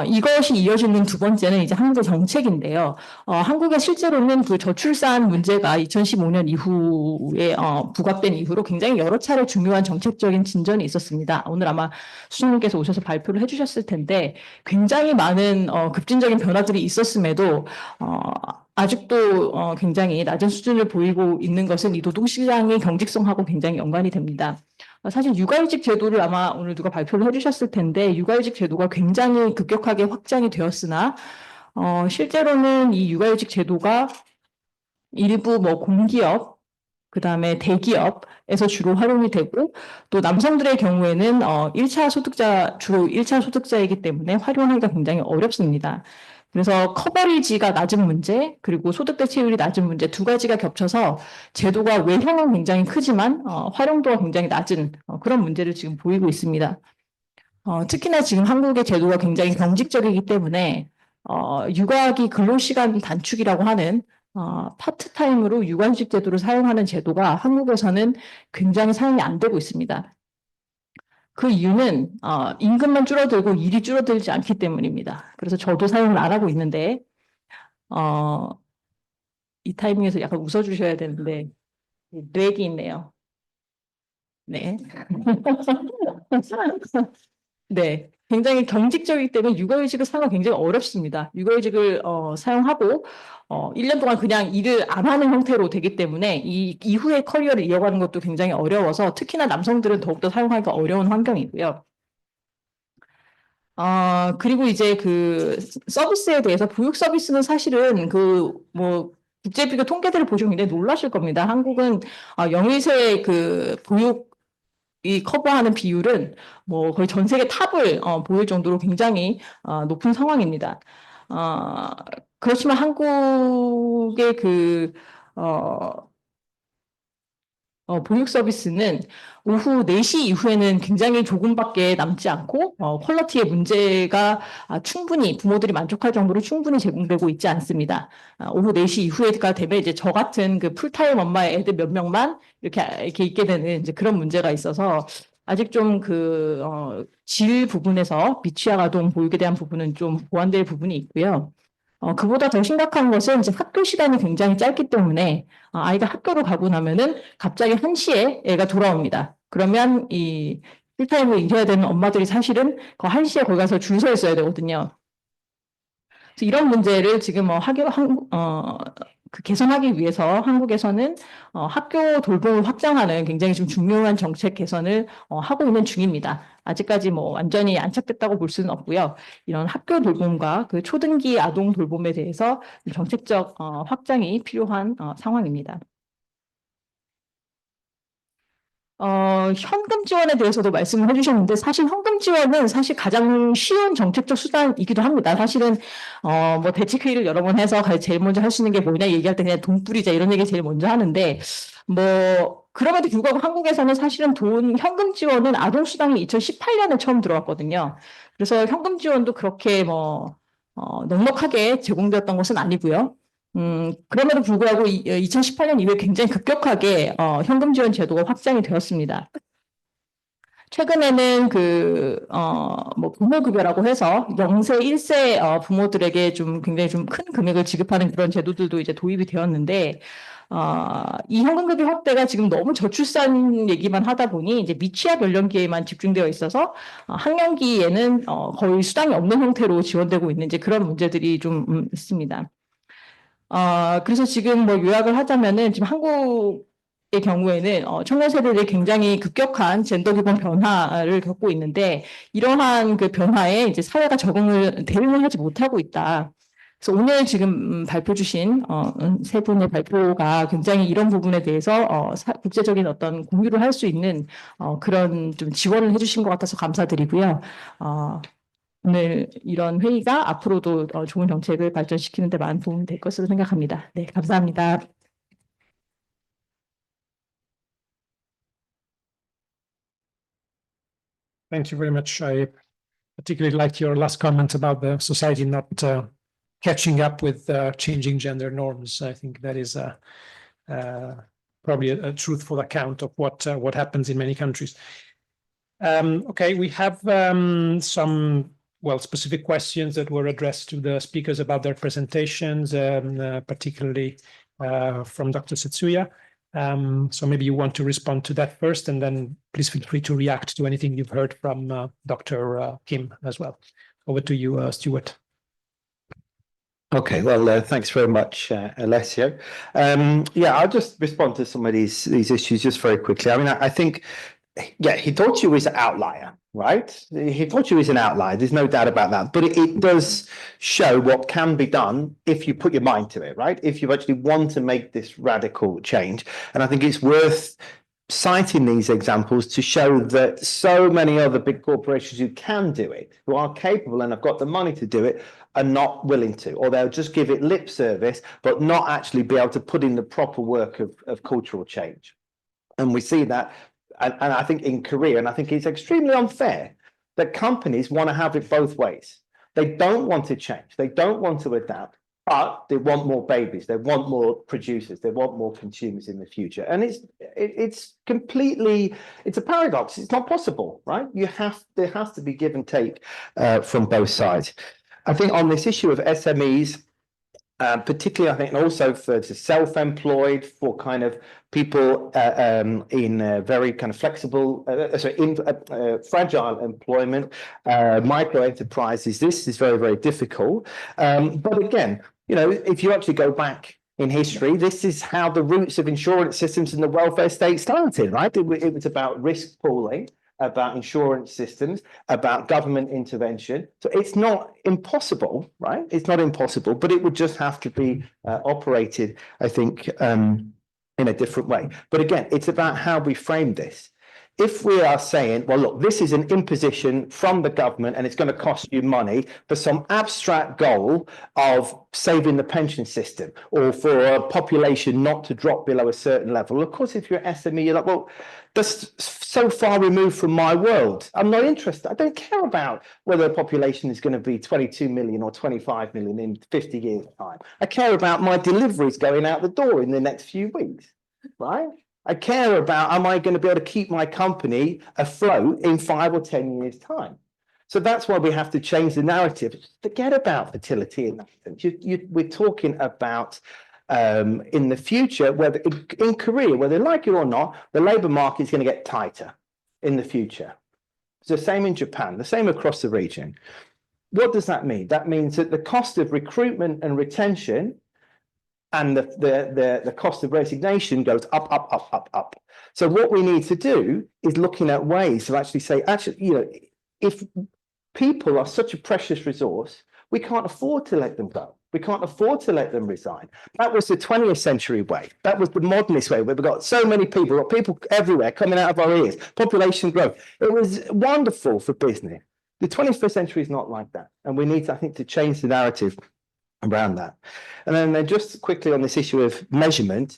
이것이 이어지는 두 번째는 이제 한국의 정책인데요. 한국에 실제로는 그 저출산 문제가 2015년 이후에 부각된 이후로 굉장히 여러 차례 중요한 정책적인 진전이 있었습니다. 오늘 아마 수석님께서 오셔서 발표를 해주셨을 텐데 굉장히 많은 급진적인 변화들이 있었음에도 아직도 굉장히 낮은 수준을 보이고 있는 것은 이 노동시장의 경직성하고 굉장히 연관이 됩니다. 사실 육아휴직 제도를 아마 오늘 누가 발표를 해주셨을 텐데 육아휴직 제도가 굉장히 급격하게 확장이 되었으나 실제로는 이 육아휴직 제도가 일부 뭐 공기업 그다음에 대기업에서 주로 활용이 되고 또 남성들의 경우에는 1차 소득자 주로 1차 소득자이기 때문에 활용하기가 굉장히 어렵습니다. 그래서 커버리지가 낮은 문제 그리고 소득 대체율이 낮은 문제 두 가지가 겹쳐서 제도가 외형은 굉장히 크지만 활용도가 굉장히 낮은 그런 문제를 지금 보이고 있습니다. 특히나 지금 한국의 제도가 굉장히 경직적이기 때문에 육아기 근로시간 단축이라고 하는 파트타임으로 육아휴직 제도를 사용하는 제도가 한국에서는 굉장히 사용이 안 되고 있습니다. 그 이유는 임금만 줄어들고 일이 줄어들지 않기 때문입니다. 그래서 저도 사용을 안 하고 있는데 이 타이밍에서 약간 웃어주셔야 되는데 뇌기 있네요. 네. 네. 굉장히 경직적이기 때문에 육아휴직을 사용하기가 굉장히 어렵습니다. 육아휴직을 사용하고 1년 동안 그냥 일을 안 하는 형태로 되기 때문에 이 이후에 커리어를 이어가는 것도 굉장히 어려워서 특히나 남성들은 더욱더 사용하기가 어려운 환경이고요. 그리고 이제 그 서비스에 대해서 보육 서비스는 사실은 그 뭐 국제 비교 통계들을 보시면 굉장히 놀라실 겁니다. 한국은 영유세 그 보육이 커버하는 비율은 뭐 거의 전 세계 탑을 보일 정도로 굉장히 높은 상황입니다. 그렇지만 한국의 그 보육 서비스는 오후 4시 이후에는 굉장히 조금밖에 남지 않고 퀄리티의 문제가 충분히 부모들이 만족할 정도로 충분히 제공되고 있지 않습니다. 오후 4시 이후가 되면 이제 저 같은 그 풀타임 엄마의 애들 몇 명만 이렇게 있게 되는 이제 그런 문제가 있어서 아직 좀 그 질 부분에서 미취학 아동 보육에 대한 부분은 좀 보완될 부분이 있고요. 그보다 더 심각한 것은 이제 학교 시간이 굉장히 짧기 때문에 아이가 학교로 가고 나면은 갑자기 1시에 애가 돌아옵니다. 그러면 이 풀타임을 일해야 되는 엄마들이 사실은 그 1시에 거기 가서 줄 서 있어야 되거든요. 그래서 이런 문제를 지금 그 개선하기 위해서 한국에서는 학교 돌봄을 확장하는 굉장히 좀 중요한 정책 개선을 하고 있는 중입니다. 아직까지 뭐 완전히 안착됐다고 볼 수는 없고요. 이런 학교 돌봄과 그 초등기 아동 돌봄에 대해서 정책적 확장이 필요한 상황입니다. 현금 지원에 대해서도 말씀을 해주셨는데 사실 현금 지원은 사실 가장 쉬운 정책적 수단이기도 합니다. 사실은 뭐 대책회의를 여러 번 해서 제일 먼저 할 수 있는 게 뭐냐 얘기할 때 그냥 돈 뿌리자 이런 얘기 제일 먼저 하는데 뭐 그럼에도 불구하고 한국에서는 사실은 현금 지원은 아동수당이 2018년에 처음 들어왔거든요. 그래서 현금 지원도 그렇게 뭐 넉넉하게 제공되었던 것은 아니고요. 그럼에도 불구하고 2018년 이후에 굉장히 급격하게 현금 지원 제도가 확장이 되었습니다. 최근에는 뭐 부모급여라고 해서 0세, 1세 부모들에게 좀 굉장히 좀 큰 금액을 지급하는 그런 제도들도 이제 도입이 되었는데, 이 현금급여 확대가 지금 너무 저출산 얘기만 하다 보니 이제 미취학 연령기에만 집중되어 있어서 학령기에는 거의 수당이 없는 형태로 지원되고 있는 이제 그런 문제들이 좀 있습니다. 그래서 지금 뭐 요약을 하자면은 지금 한국의 경우에는 청년 세대들이 굉장히 급격한 젠더 기본 변화를 겪고 있는데 이러한 그 변화에 이제 사회가 대응을 하지 못하고 있다. 그래서 오늘 지금 발표 주신 세 분의 발표가 굉장히 이런 부분에 대해서 국제적인 어떤 공유를 할 수 있는 그런 좀 지원을 해주신 것 같아서 감사드리고요. 오늘 이런 회의가 앞으로도 좋은 정책을 발전시키는 데 많은 도움이 될 것으로 생각합니다. 네, 감사합니다. Thank you very much. I particularly liked your last comment about the society not catching up with changing gender norms. I think that is probably a truthful account of what happens in many countries. Okay, we have some specific questions that were addressed to the speakers about their presentations, particularly from Dr. Setsuya. So maybe you want to respond to that first, and then please feel free to react to anything you've heard from Dr. Kim as well. Over to you, Stuart. Okay, well, thanks very much, Alessio. Yeah, I'll just respond to some of these issues just very quickly. I mean, I think, yeah, Hitochu is an outlier, right? Hitochu is an outlier. There's no doubt about that. But it does show what can be done if you put your mind to it, right? If you actually want to make this radical change. And I think it's worth citing these examples to show that so many other big corporations who can do it, who are capable and have got the money to do it, are not willing to, or they'll just give it lip service, but not actually be able to put in the proper work of cultural change. And we see that, and I think in Korea, and I think it's extremely unfair that companies want to have it both ways. They don't want to change, they don't want to adapt, but they want more babies, they want more producers, they want more consumers in the future. And it's completely, it's a paradox. It's not possible, right? There has to be give and take from both sides. I think on this issue of SMEs, particularly, I think, and also for self-employed, for kind of people in very kind of flexible, fragile employment, micro enterprises, this is very, very difficult. But again, you know, if you actually go back in history, this is how the roots of insurance systems in the welfare state started, right? It was about risk pooling, about insurance systems, about government intervention. So it's not impossible, right? It's not impossible, but it would just have to be operated, I think, in a different way. But again, it's about how we frame this. If we are saying, well, look, this is an imposition from the government and it's going to cost you money for some abstract goal of saving the pension system or for a population not to drop below a certain level. Of course, if you're an SME, you're like, well, that's so far removed from my world. I'm not interested. I don't care about whether the population is going to be 22 million or 25 million in 50 years' time. I care about my deliveries going out the door in the next few weeks, right? I care about, am I going to be able to keep my company afloat in 5 or 10 years' time? So that's why we have to change the narrative. Forget about fertility in that sense. We're talking about in the future, whether in Korea, whether they like it or not, the labor market is going to get tighter in the future. It's the same in Japan, the same across the region. What does that mean? That means that the cost of recruitment and retention and the cost of resignation goes up, up, up, up, up. So what we need to do is looking at ways to actually say, actually, you know, if people are such a precious resource, we can't afford to let them go. We can't afford to let them resign. That was the 20th century way. That was the modernist way, where we've got so many people, we've got people everywhere coming out of our ears, population growth. It was wonderful for business. The 21st century is not like that. And we need, I think, to change the narrative around that. And then just quickly on this issue of measurement,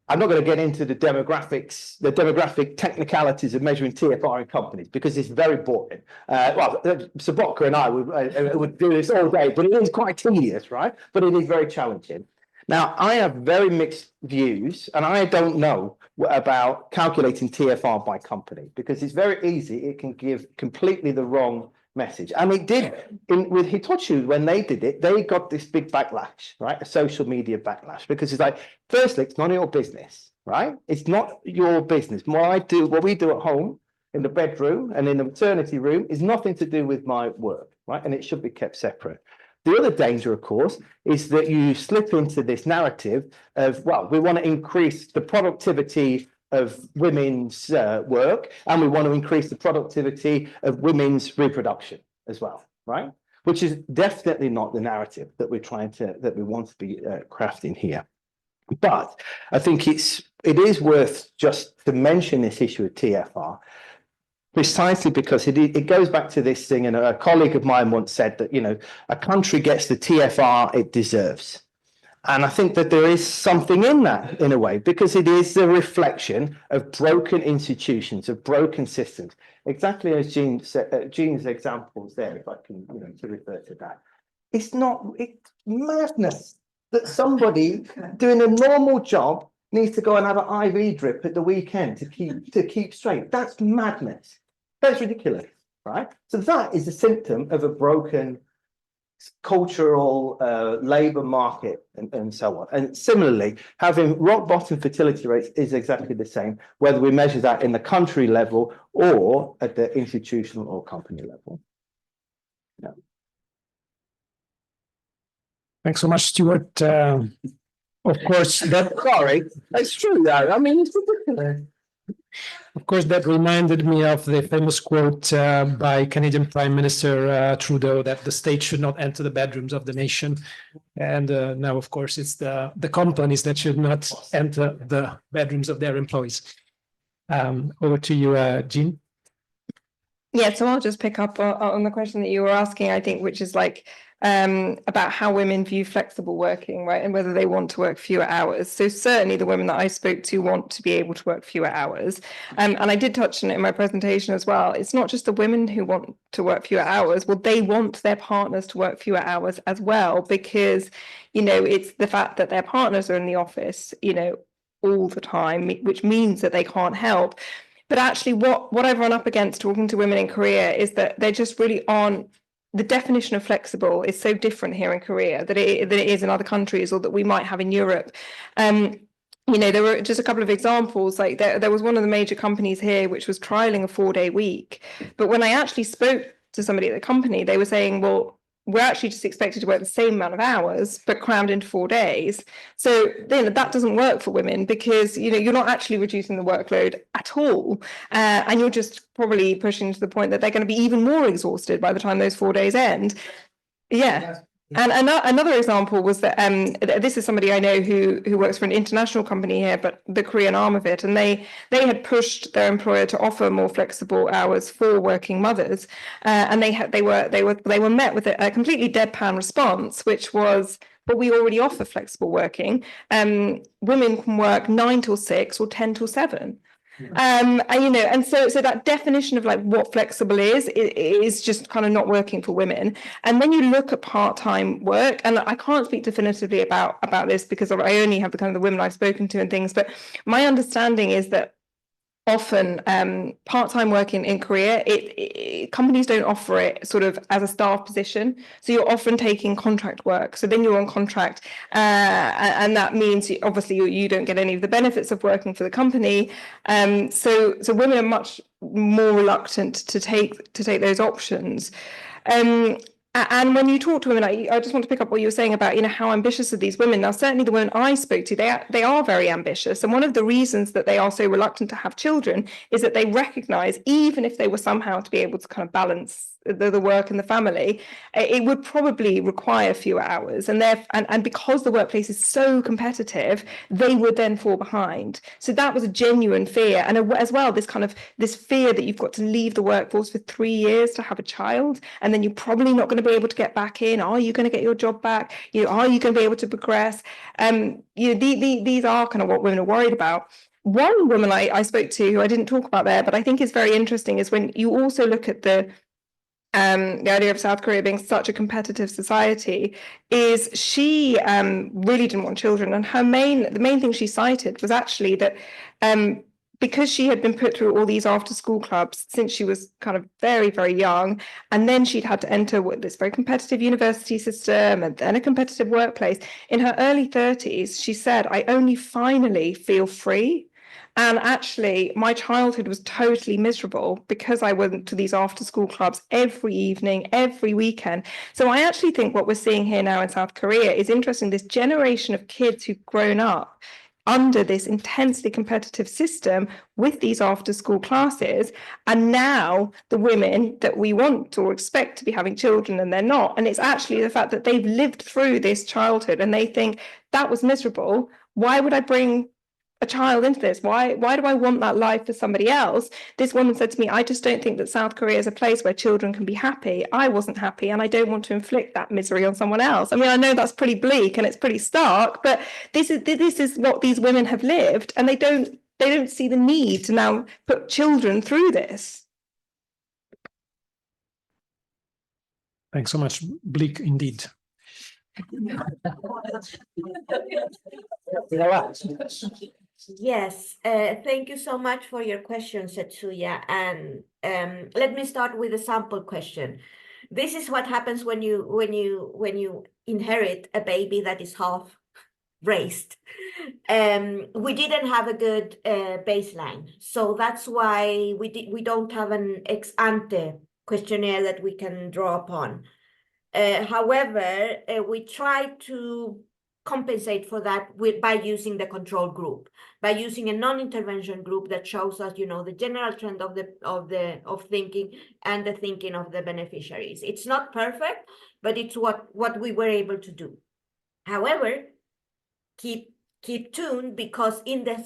I'm not going to get into the demographics, the demographic technicalities of measuring TFR in companies, because it's very boring. Well, Sobotka and I would do this all day, but it is quite tedious, right? But it is very challenging. Now, I have very mixed views, and I don't know about calculating TFR by company, because it's very easy. It can give completely the wrong message. And it did with Hitochu, when they did it, they got this big backlash, right? A social media backlash, because it's like, firstly, it's none of your business, right? It's not your business. What we do at home in the bedroom and in the maternity room is nothing to do with my work, right? And it should be kept separate. The other danger, of course, is that you slip into this narrative of, well, we want to increase the productivity of women's work, and we want to increase the productivity of women's reproduction as well, right? Which is definitely not the narrative that we want to be crafting here. But I think it is worth just to mention this issue of TFR, precisely because it goes back to this thing, and a colleague of mine once said that, you know, a country gets the TFR it deserves. And I think that there is something in that, in a way, because it is a reflection of broken institutions, of broken systems. Exactly as Jean's examples there, if I can, you know, to refer to that. It's madness that somebody doing a normal job needs to go and have an IV drip at the weekend to keep straight. That's madness. That's ridiculous, right? So that is a symptom of a broken cultural labour market and so on. And similarly, having rock bottom fertility rates is exactly the same, whether we measure that in the country level or at the institutional or company level. Yeah. Thanks so much, Stuart. Of course, Sorry, it's true though. I mean, it's ridiculous. Of course, that reminded me of the famous quote by Canadian Prime Minister Trudeau that the state should not enter the bedrooms of the nation. And now, of course, it's the companies that should not enter the bedrooms of their employees. Over to you, Jean. Yeah, so I'll just pick up on the question that you were asking, I think, which is like about how women view flexible working, right, and whether they want to work fewer hours. So certainly the women that I spoke to want to be able to work fewer hours. And I did touch on it in my presentation as well. It's not just the women who want to work fewer hours. Well, they want their partners to work fewer hours as well, because, you know, it's the fact that their partners are in the office, you know, all the time, which means that they can't help. But actually what I've run up against talking to women in Korea is that they just really aren't, the definition of flexible is so different here in Korea that it is in other countries, or that we might have in Europe. You know, there were just a couple of examples, like there was one of the major companies here which was trialing a 4-day week. But when I actually spoke to somebody at the company, they were saying, well, we're actually just expected to work the same amount of hours, but crammed into 4 days. So then that doesn't work for women, because, you know, you're not actually reducing the workload at all. And you're just probably pushing to the point that they're going to be even more exhausted by the time those 4 days end. Yeah. And another example was that this is somebody I know who works for an international company here, but the Korean arm of it, and they had pushed their employer to offer more flexible hours for working mothers, and they were met with a completely deadpan response, which was, but we already offer flexible working. Women can work 9 till 6 or 10 till 7. And you know, and so that definition of like what flexible is just kind of not working for women. And then you look at part-time work, and I can't speak definitively about this because I only have the kind of the women I've spoken to and things, but my understanding is that often part-time work in Korea, companies don't offer it sort of as a staff position. So you're often taking contract work. So then you're on contract, and that means obviously you don't get any of the benefits of working for the company. So women are much more reluctant to take those options. And when you talk to women, I just want to pick up what you were saying about, you know, how ambitious are these women? Now, certainly the women I spoke to, they are very ambitious. And one of the reasons that they are so reluctant to have children is that they recognize, even if they were somehow to be able to kind of balance the work and the family, it would probably require fewer hours. And because the workplace is so competitive, they would then fall behind. So that was a genuine fear. And as well, this fear that you've got to leave the workforce for 3 years to have a child, and then you're probably not going to be able to get back in. Are you going to get your job back? You know, are you going to be able to progress? You know, these are kind of what women are worried about. One woman I spoke to, who I didn't talk about there, but I think is very interesting, is when you also look at the idea of South Korea being such a competitive society, is she really didn't want children. And the main thing she cited was actually that because she had been put through all these after school clubs since she was kind of very, very young, and then she'd had to enter this very competitive university system and then a competitive workplace. In her early 30s, she said, I only finally feel free. And actually, my childhood was totally miserable because I went to these after-school clubs every evening, every weekend. So I actually think what we're seeing here now in South Korea is interesting. This generation of kids who've grown up under this intensely competitive system with these after-school classes, and now the women that we want or expect to be having children and they're not. And it's actually the fact that they've lived through this childhood and they think that was miserable. Why would I bring a child into this? Why do I want that life for somebody else? This woman said to me, I just don't think that South Korea is a place where children can be happy. I wasn't happy, and I don't want to inflict that misery on someone else. I mean, I know that's pretty bleak and it's pretty stark, but this is what these women have lived, and they don't see the need to now put children through this. Thanks so much. Bleak indeed. Yes, thank you so much for your question, Setsuya. And let me start with a sample question. This is what happens when you inherit a baby that is half raised. We didn't have a good baseline, so that's why we don't have an ex ante questionnaire that we can draw upon. However, we try to compensate for that by using the control group, by using a non-intervention group that shows us, the general trend of thinking and the thinking of the beneficiaries. It's not perfect, but it's what we were able to do. However, keep tuned, because in the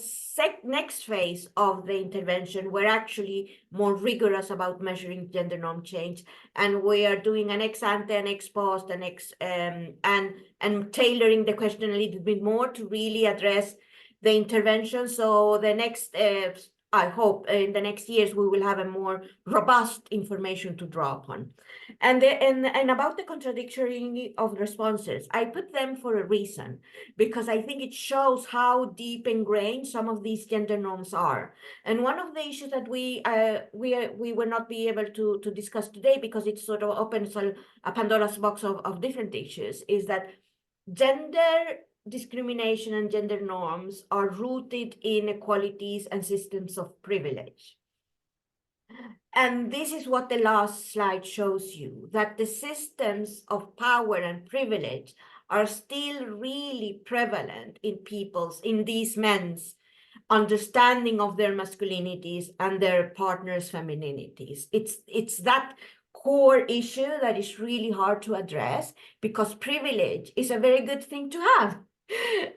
next phase of the intervention, we're actually more rigorous about measuring gender norm change, and we are doing an ex ante, an ex post, and tailoring the question a little bit more to really address the intervention. So the next, I hope in the next years, we will have a more robust information to draw upon. And about the contradictory of responses, I put them for a reason, because I think it shows how deep ingrained some of these gender norms are. And one of the issues that we will not be able to discuss today, because it sort of opens a Pandora's box of different issues, is that gender discrimination and gender norms are rooted in inequalities and systems of privilege. And this is what the last slide shows you, that the systems of power and privilege are still really prevalent in these men's understanding of their masculinities and their partners' femininities. It's that core issue that is really hard to address, because privilege is a very good thing to have.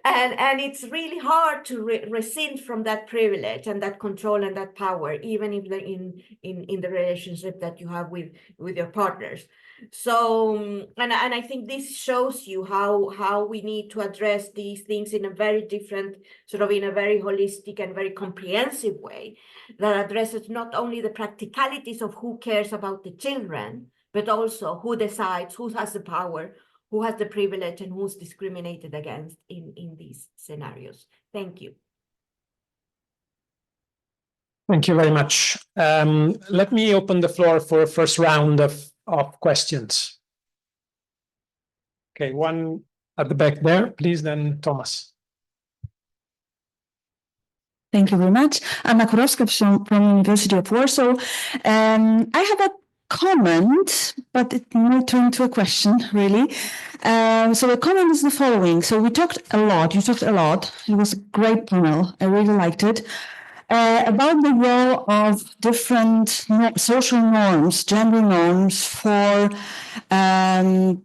And it's really hard to rescind from that privilege and that control and that power, even if they're in the relationship that you have with your partners. So, and I think this shows you how we need to address these things in a very different, sort of in a very holistic and very comprehensive way, that addresses not only the practicalities of who cares about the children, but also who decides, who has the power, who has the privilege, and who's discriminated against in these scenarios. Thank you. Thank you very much. Let me open the floor for a first round of questions. Okay, one at the back there, please, then Thomas. Thank you very much. Anna Kurowska from University of Warsaw. I have a comment, but it might turn into a question, really. So the comment is the following. So we talked a lot, you talked a lot. It was a great panel. I really liked it. About the role of different social norms, gender norms for the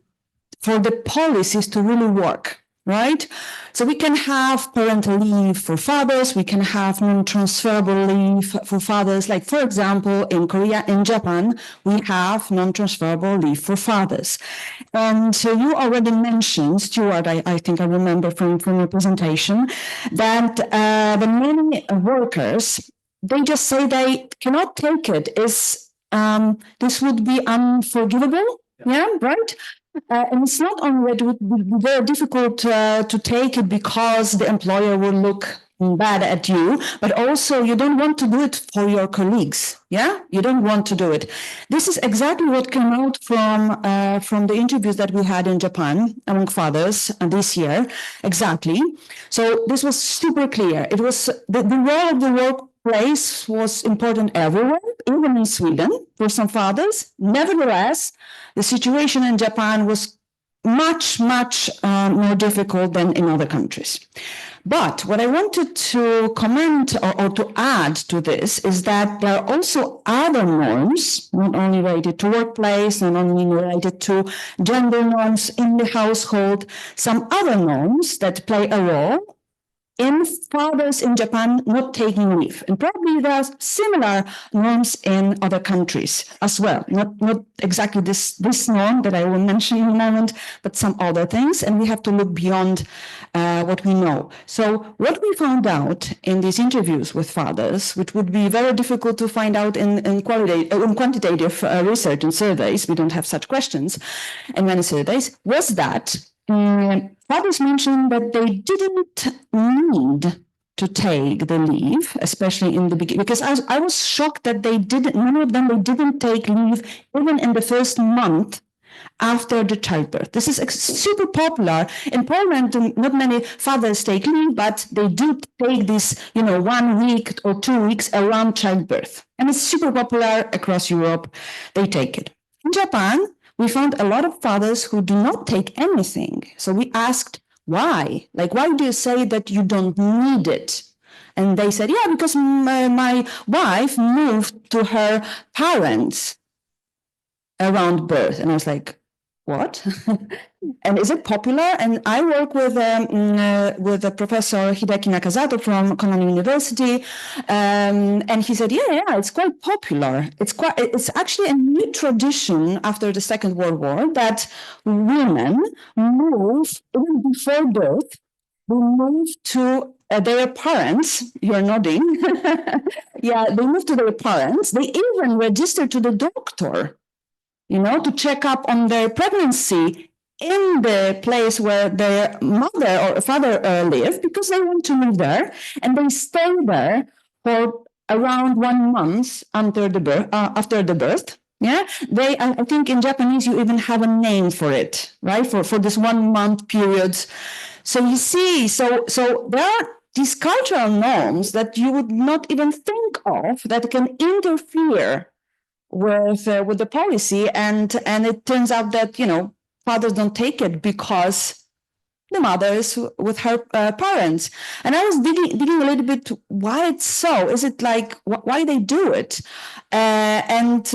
policies to really work, right? So we can have parental leave for fathers, we can have non-transferable leave for fathers. Like, for example, in Korea and Japan, we have non-transferable leave for fathers. And so you already mentioned, Stuart, I think I remember from your presentation, that the many workers, they just say they cannot take it. This would be unforgivable, yeah, right? And it's not only that it would be very difficult to take it because the employer will look bad at you, but also you don't want to do it for your colleagues. Yeah, you don't want to do it. This is exactly what came out from the interviews that we had in Japan among fathers this year. Exactly. So this was super clear. It was the role of the workplace was important everywhere, even in Sweden for some fathers. Nevertheless, the situation in Japan was much more difficult than in other countries. But what I wanted to comment or to add to this is that there are also other norms, not only related to workplace, not only related to gender norms in the household, some other norms that play a role in fathers in Japan not taking leave. And probably there are similar norms in other countries as well. Not exactly this norm that I will mention in a moment, but some other things. And we have to look beyond what we know. So what we found out in these interviews with fathers, which would be very difficult to find out in quantitative research and surveys, we don't have such questions in many surveys, was that fathers mentioned that they didn't need to take the leave, especially in the beginning, because I was shocked that many of them, they didn't take leave even in the first month after the childbirth. This is super popular. In Poland, not many fathers take leave, but they do take this, 1 week or 2 weeks around childbirth. And it's super popular across Europe. They take it. In Japan, we found a lot of fathers who do not take anything. So we asked, why? Like, why do you say that you don't need it? And they said, yeah, because my wife moved to her parents around birth. And I was like, what? And is it popular? And I work with a Professor Hideki Nakazato from Konami University, and he said, yeah, it's quite popular. It's actually a new tradition after the Second World War that women move even before birth. They move to their parents. You're nodding. Yeah, they move to their parents. They even register to the doctor, to check up on their pregnancy in the place where their mother or father live, because they want to move there, and they stay there for around 1 month after the birth. Yeah, I think in Japanese you even have a name for it, right? For this 1 month period. So you see, so there are these cultural norms that you would not even think of that can interfere with the policy, and it turns out that fathers don't take it because the mother is with her parents. And I was digging a little bit why it's so. Is it like why they do it? And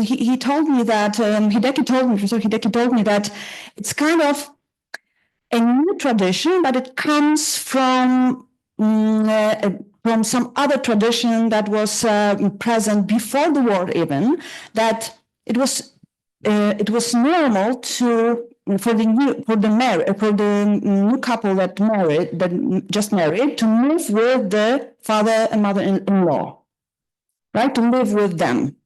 he told me that Professor Hideki told me that it's kind of a new tradition, but it comes from some other tradition that was present before the war, even that it was normal for the new couple that just married to move with the father and mother-in-law, right? To live with them.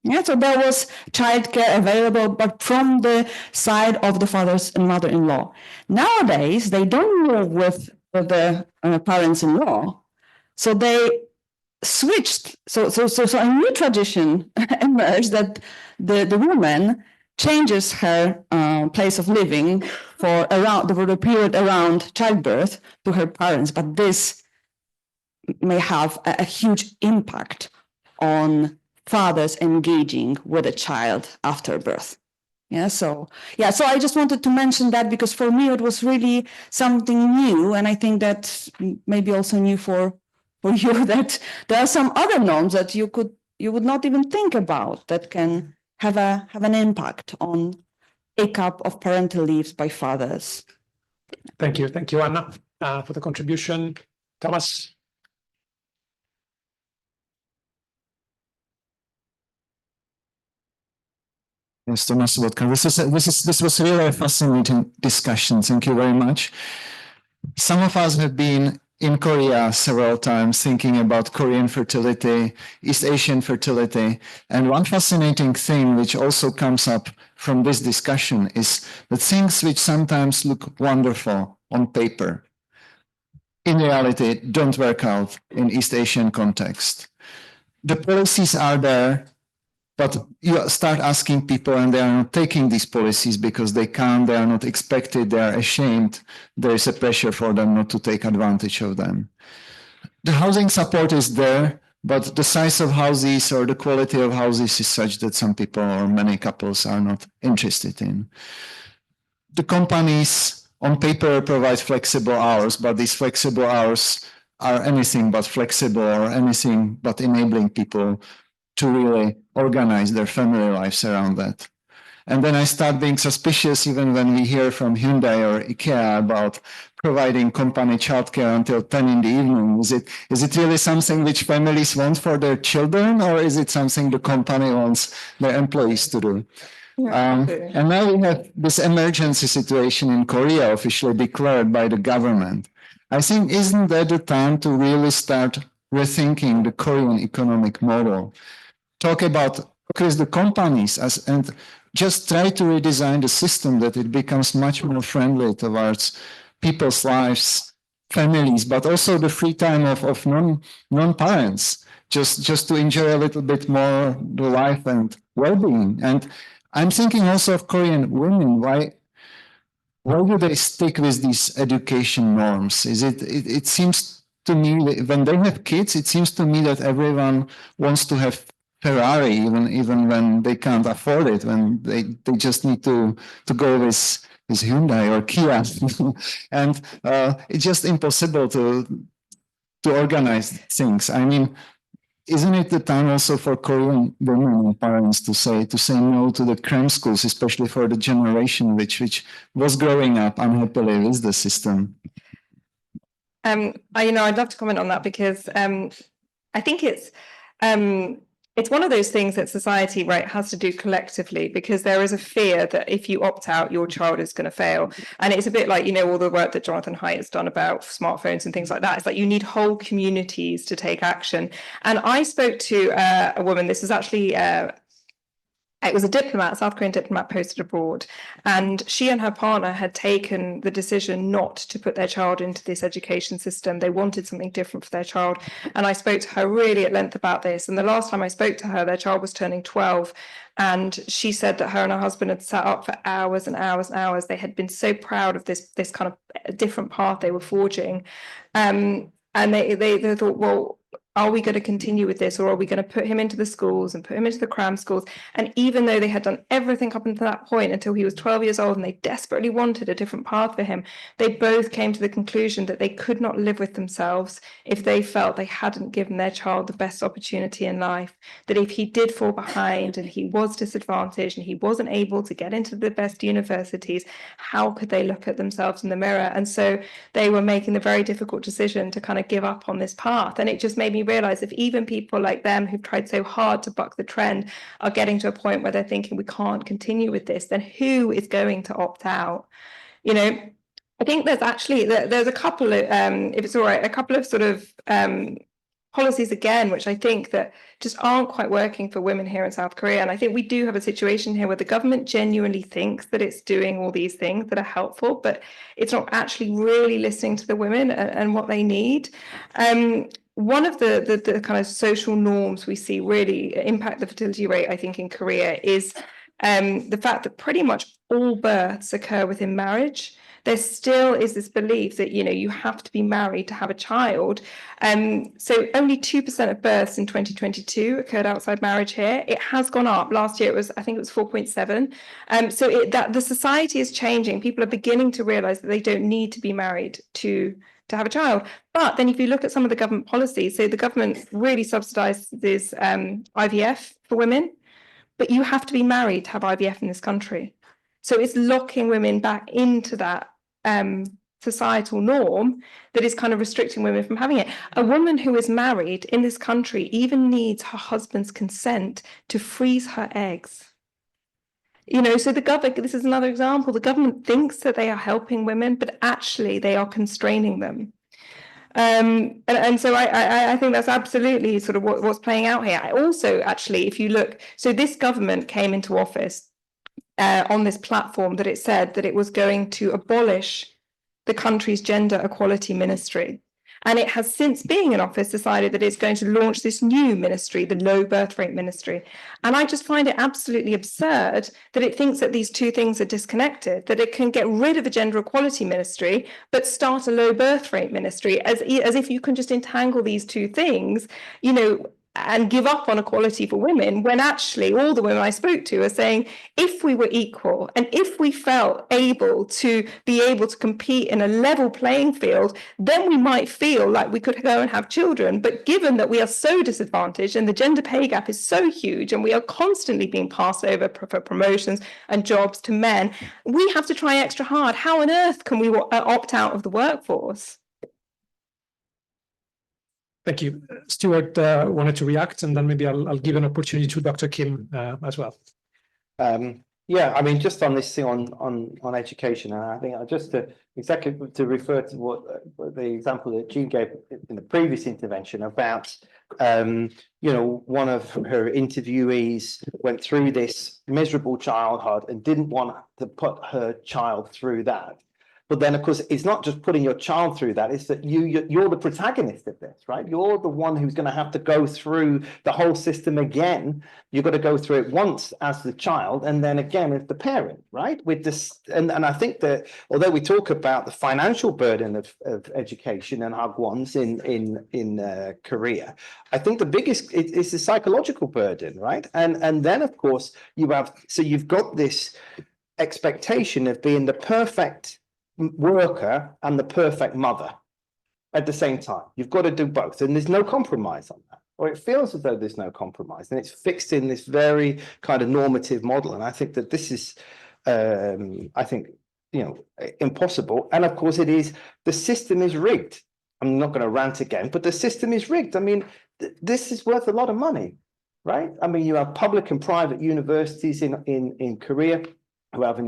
Yeah, so there was childcare available, but from the side of the fathers and mother-in-law. Nowadays, they don't live with the parents-in-law, so they switched. So a new tradition emerged that the woman changes her place of living for the period around childbirth to her parents, but this may have a huge impact on fathers engaging with a child after birth. So I just wanted to mention that because for me it was really something new, and I think that maybe also new for you, that there are some other norms that you would not even think about that can have an impact on take-up of parental leaves by fathers. Thank you, Anna, for the contribution. Thomas. Yes, Thomas Vodka. This was really a fascinating discussion. Thank you very much. Some of us have been in Korea several times thinking about Korean fertility, East Asian fertility. And one fascinating thing which also comes up from this discussion is that things which sometimes look wonderful on paper, in reality, don't work out in East Asian context. The policies are there, but you start asking people and they are not taking these policies because they can't, they are not expected, they are ashamed. There is a pressure for them not to take advantage of them. The housing support is there, but the size of houses or the quality of houses is such that some people or many couples are not interested in. The companies on paper provide flexible hours, but these flexible hours are anything but flexible or anything but enabling people to really organize their family lives around that. And then I start being suspicious even when we hear from Hyundai or IKEA about providing company childcare until 10 in the evening. Is it really something which families want for their children, or is it something the company wants their employees to do? And now we have this emergency situation in Korea officially declared by the government. I think, isn't that the time to really start rethinking the Korean economic model? Talk about, because the companies and just try to redesign the system that it becomes much more friendly towards people's lives, families, but also the free time of non-parents, just to enjoy a little bit more the life and well-being. And I'm thinking also of Korean women. Why do they stick with these education norms? It seems to me that when they have kids, it seems to me that everyone wants to have Ferrari, even when they can't afford it, when they just need to go with Hyundai or Kia. And it's just impossible to organize things. I mean, isn't it the time also for Korean women and parents to say no to the cram schools, especially for the generation which was growing up unhappily with the system? I'd love to comment on that because I think it's one of those things that society, right, has to do collectively, because there is a fear that if you opt out, your child is going to fail. And it's a bit like, all the work that Jonathan Haidt has done about smartphones and things like that. It's like you need whole communities to take action. And I spoke to a woman, this is actually it was a diplomat, South Korean diplomat posted abroad, and she and her partner had taken the decision not to put their child into this education system. They wanted something different for their child. And I spoke to her really at length about this. And the last time I spoke to her, their child was turning 12. And she said that her and her husband had sat up for hours and hours and hours. They had been so proud of this kind of different path they were forging. And they thought, well, are we going to continue with this, or are we going to put him into the schools and put him into the cram schools? And even though they had done everything up until that point, until he was 12 years old, and they desperately wanted a different path for him, they both came to the conclusion that they could not live with themselves if they felt they hadn't given their child the best opportunity in life. That if he did fall behind and he was disadvantaged and he wasn't able to get into the best universities, how could they look at themselves in the mirror? And so they were making the very difficult decision to kind of give up on this path. And it just made me realize if even people like them who've tried so hard to buck the trend are getting to a point where they're thinking we can't continue with this, then who is going to opt out? I think there's a couple of if it's all right, a couple of sort of policies again, which I think that just aren't quite working for women here in South Korea. And I think we do have a situation here where the government genuinely thinks that it's doing all these things that are helpful, but it's not actually really listening to the women and what they need. One of the kind of social norms we see really impact the fertility rate, I think, in Korea is the fact that pretty much all births occur within marriage. There still is this belief that, you have to be married to have a child. So only 2% of births in 2022 occurred outside marriage here. It has gone up. Last year, I think it was 4.7. So that the society is changing. People are beginning to realize that they don't need to be married to have a child. But then if you look at some of the government policies, so the government really subsidizes IVF for women, but you have to be married to have IVF in this country. So it's locking women back into that societal norm that is kind of restricting women from having it. A woman who is married in this country even needs her husband's consent to freeze her eggs. So the government, this is another example, the government thinks that they are helping women, but actually they are constraining them. And so I think that's absolutely sort of what's playing out here. I also, actually, if you look, so this government came into office on this platform that it said that it was going to abolish the country's gender equality ministry. And it has since being in office decided that it's going to launch this new ministry, the low birth rate ministry. And I just find it absolutely absurd that it thinks that these two things are disconnected, that it can get rid of a gender equality ministry, but start a low birth rate ministry, as if you can just entangle these two things, and give up on equality for women, when actually all the women I spoke to are saying, if we were equal and if we felt able to compete in a level playing field, then we might feel like we could go and have children. But given that we are so disadvantaged and the gender pay gap is so huge and we are constantly being passed over for promotions and jobs to men, we have to try extra hard. How on earth can we opt out of the workforce? Thank you. Stuart wanted to react, and then maybe I'll give an opportunity to Dr. Kim as well. Yeah, I mean, just on this thing on education, and I think to refer to what the example that Jean gave in the previous intervention about one of her interviewees went through this miserable childhood and didn't want to put her child through that. But then, of course, it's not just putting your child through that, it's that you're the protagonist of this, right? You're the one who's going to have to go through the whole system again. You've got to go through it once as the child and then again as the parent, right? With this, and I think that although we talk about the financial burden of education and hagwons in Korea, I think the biggest is the psychological burden, right? And then, of course, you've got this expectation of being the perfect worker and the perfect mother at the same time. You've got to do both, and there's no compromise on that, or it feels as though there's no compromise, and it's fixed in this very kind of normative model. And I think that this is, impossible. And of course, the system is rigged. I'm not going to rant again, but the system is rigged. I mean, this is worth a lot of money, right? I mean, you have public and private universities in Korea who have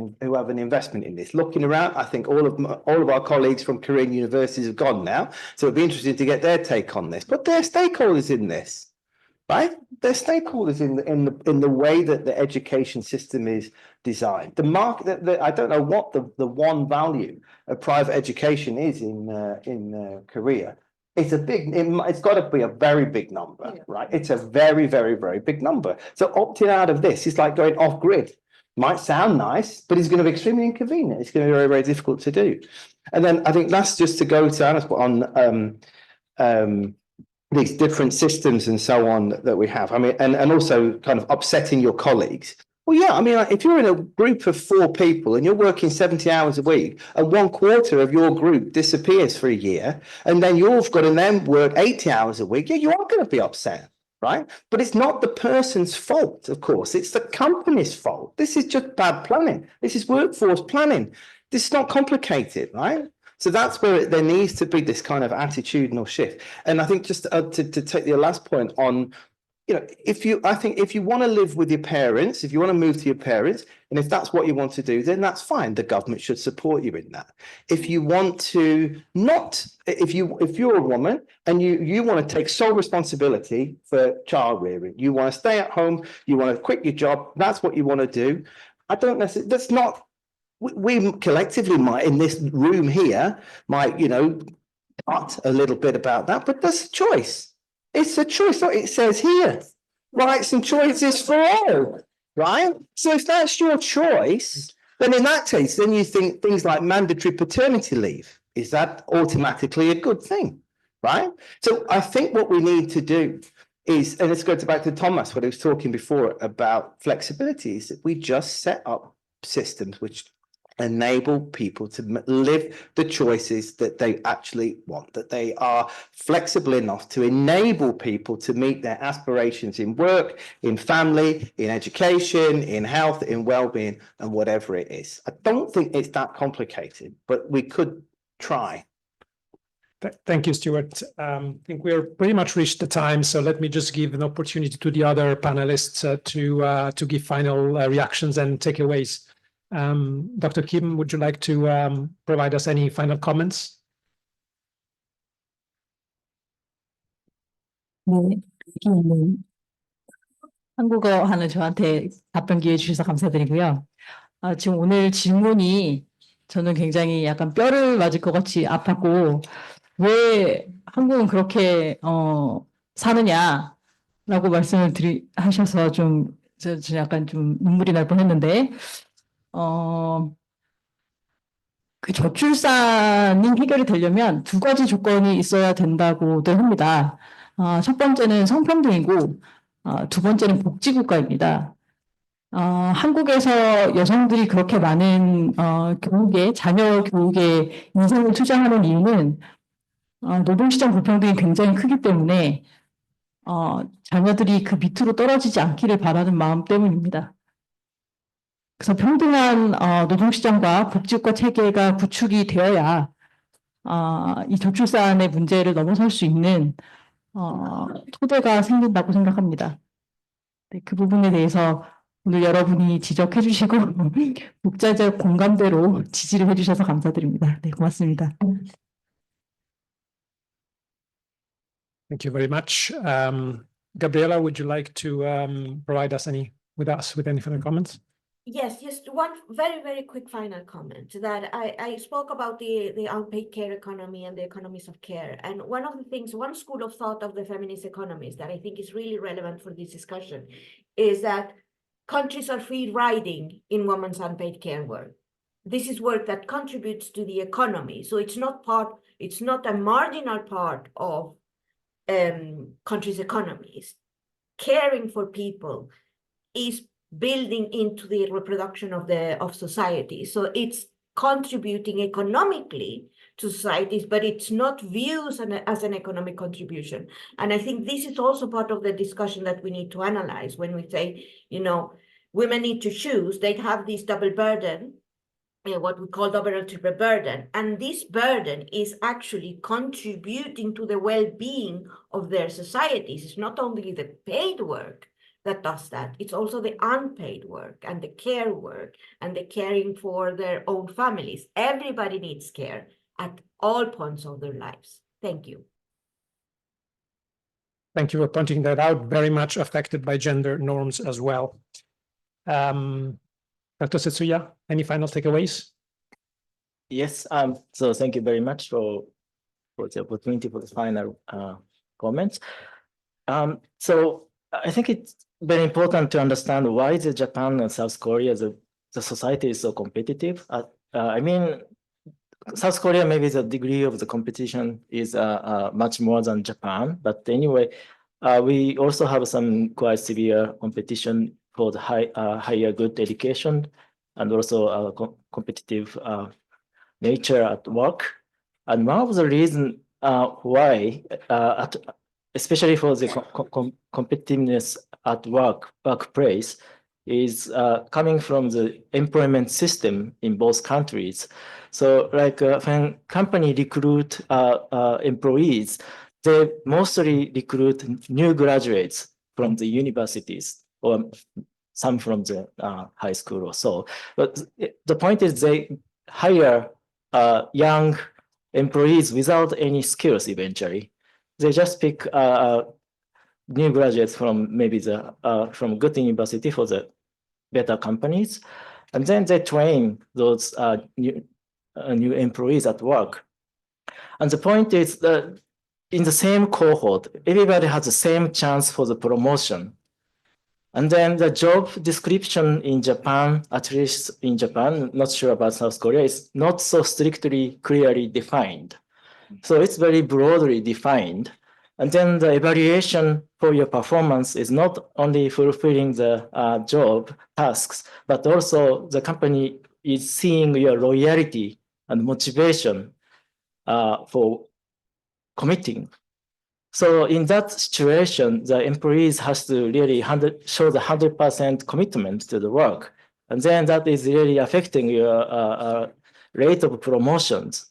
an investment in this. Looking around, I think all of our colleagues from Korean universities have gone now, so it'd be interesting to get their take on this. But they're stakeholders in this, right? They're stakeholders in the way that the education system is designed. The market, I don't know what the one value of private education is in Korea. It's got to be a very big number, right? It's a very, very, very big number. So opting out of this is like going off grid. Might sound nice, but it's going to be extremely inconvenient. It's going to be very, very difficult to do. And then I think that's just to go to Anna's on these different systems and so on that we have. I mean, and also kind of upsetting your colleagues. Well, yeah, I mean, like, if you're in a group of 4 people and you're working 70 hours a week and 1/4 of your group disappears for a year, and then you've got to then work 80 hours a week, yeah, you are going to be upset. Right? But it's not the person's fault, of course. It's the company's fault. This is just bad planning. This is workforce planning. This is not complicated, right? So that's where there needs to be this kind of attitudinal shift. And I think just to take your last point on, if you want to live with your parents, if you want to move to your parents, and if that's what you want to do, then that's fine. The government should support you in that. If you want to if you're a woman and you want to take sole responsibility for child rearing, you want to stay at home, you want to quit your job, that's what you want to do. I don't necessarily, that's not, we collectively might, in this room here, might, cut a little bit about that, but that's a choice. It's a choice. So it says here, rights and choices for all, right? So if that's your choice, then in that case, then you think things like mandatory paternity leave, is that automatically a good thing, right? So I think what we need to do is, and let's go back to Thomas, what he was talking before about flexibility, is that we just set up systems which enable people to live the choices that they actually want, that they are flexible enough to enable people to meet their aspirations in work, in family, in education, in health, in well-being, and whatever it is. I don't think it's that complicated, but we could try. Thank you, Stuart. I think we're pretty much reached the time, so let me just give an opportunity to the other panelists to give final reactions and takeaways. Dr. Kim, would you like to provide us any final comments? 네, 여기 한국어 하는 저한테 답변 기회 주셔서 감사드리고요. 지금 오늘 질문이 저는 굉장히 약간 뼈를 맞을 것 같이 아팠고, 왜 한국은 그렇게 사느냐라고 말씀을 하셔서 좀 약간 좀 눈물이 날 뻔했는데, 그 저출산이 해결이 되려면 2가지 조건이 있어야 된다고들 합니다. 첫 번째는 성평등이고, 2번째는 복지국가입니다. 한국에서 여성들이 그렇게 많은 자녀 교육에 인생을 투자하는 이유는 노동시장 불평등이 굉장히 크기 때문에 자녀들이 그 밑으로 떨어지지 않기를 바라는 마음 때문입니다. 그래서 평등한 노동시장과 복지국가 체계가 구축이 되어야 이 저출산의 문제를 넘어설 수 있는 토대가 생긴다고 생각합니다. 네, 그 부분에 대해서 오늘 여러분이 지적해 주시고 독자적 공감대로 지지를 해주셔서 감사드립니다. 네, 고맙습니다. Thank you very much. Gabriela, would you like to provide us with any further comments? Yes, just one very, very quick final comment that I spoke about the unpaid care economy and the economies of care. And one of the things, one school of thought of the feminist economists that I think is really relevant for this discussion is that countries are free riding in women's unpaid care work. This is work that contributes to the economy. So it's not a marginal part of countries' economies. Caring for people is building into the reproduction of society. So it's contributing economically to societies, but it's not viewed as an economic contribution. And I think this is also part of the discussion that we need to analyze when we say, women need to choose. They have this double burden, what we call double or triple burden. And this burden is actually contributing to the well-being of their societies. It's not only the paid work that does that, it's also the unpaid work and the care work and the caring for their own families. Everybody needs care at all points of their lives. Thank you. Thank you for pointing that out. Very much affected by gender norms as well. Dr. Setsuya, any final takeaways? Yes, so thank you very much for the opportunity for the final comments. So I think it's very important to understand why the Japan and South Korea, the society is so competitive. I mean, South Korea, maybe the degree of the competition is much more than Japan. But anyway, we also have some quite severe competition for the higher good education and also competitive nature at work. And one of the reasons why, especially for the competitiveness at workplace, is coming from the employment system in both countries. So like when company recruit employees, they mostly recruit new graduates from the universities or some from the high school or so. But the point is they hire young employees without any skills eventually. They just pick new graduates from maybe from good university for the better companies, and then they train those new employees at work. And the point is that in the same cohort, everybody has the same chance for the promotion. And then the job description in Japan, at least in Japan, not sure about South Korea, is not so strictly clearly defined. So it's very broadly defined. And then the evaluation for your performance is not only fulfilling the job tasks, but also the company is seeing your loyalty and motivation for committing. So in that situation, the employees has to really show the 100% commitment to the work. And then that is really affecting your rate of promotions.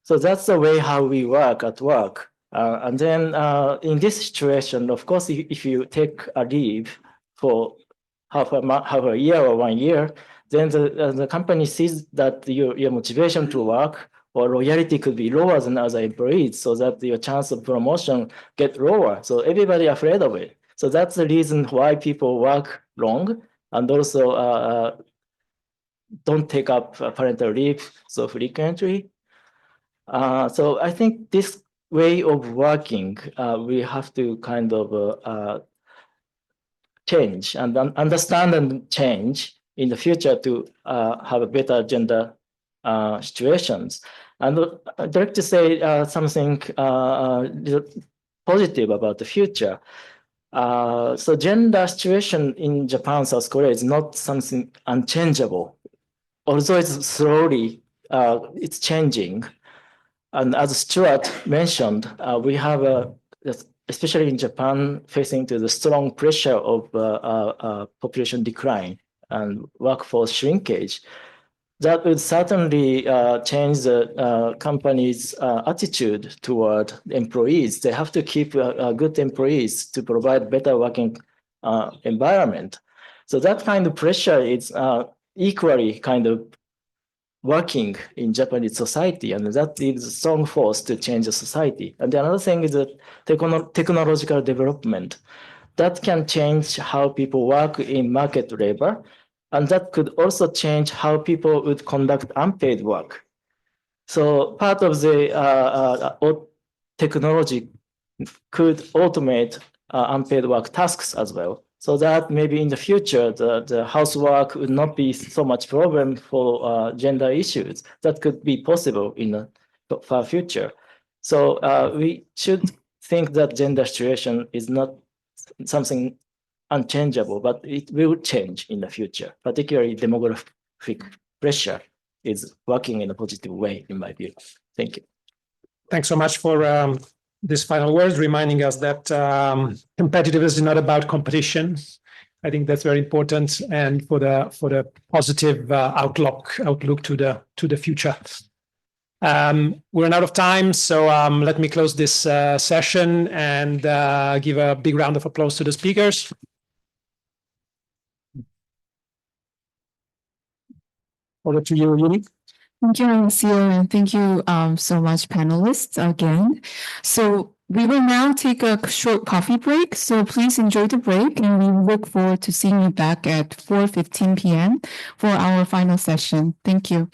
So that's the way how we work at work. And then in this situation, of course, if you take a leave for half a year or 1 year, then the company sees that your motivation to work or loyalty could be lower than other employees, so that your chance of promotion get lower. So everybody afraid of it. So that's the reason why people work long and also don't take up parental leave so frequently. So I think this way of working, we have to kind of change and understand and change in the future to have a better gender situations. And I'd like to say something positive about the future. So gender situation in Japan, South Korea is not something unchangeable. Although it's slowly, it's changing. And as Stuart mentioned, we have, especially in Japan, facing to the strong pressure of population decline and workforce shrinkage. That would certainly change the company's attitude toward employees. They have to keep good employees to provide better working environment. So that kind of pressure is equally kind of working in Japanese society, and that is a strong force to change the society. And the another thing is that technological development that can change how people work in market labor, and that could also change how people would conduct unpaid work. So part of the technology could automate unpaid work tasks as well. So that maybe in the future, the housework would not be so much problem for gender issues. That could be possible in the far future. So we should think that gender situation is not something unchangeable, but it will change in the future. Particularly demographic pressure is working in a positive way, in my view. Thank you. Thanks so much for this final words, reminding us that competitiveness is not about competition. I think that's very important, and for the positive outlook to the future. We're out of time, so let me close this session and give a big round of applause to the speakers. Over to you, Yuni. Thank you, Alessio, and thank you so much, panelists, again. So we will now take a short coffee break, so please enjoy the break, and we look forward to seeing you back at 4:15 p.m. for our final session. Thank you.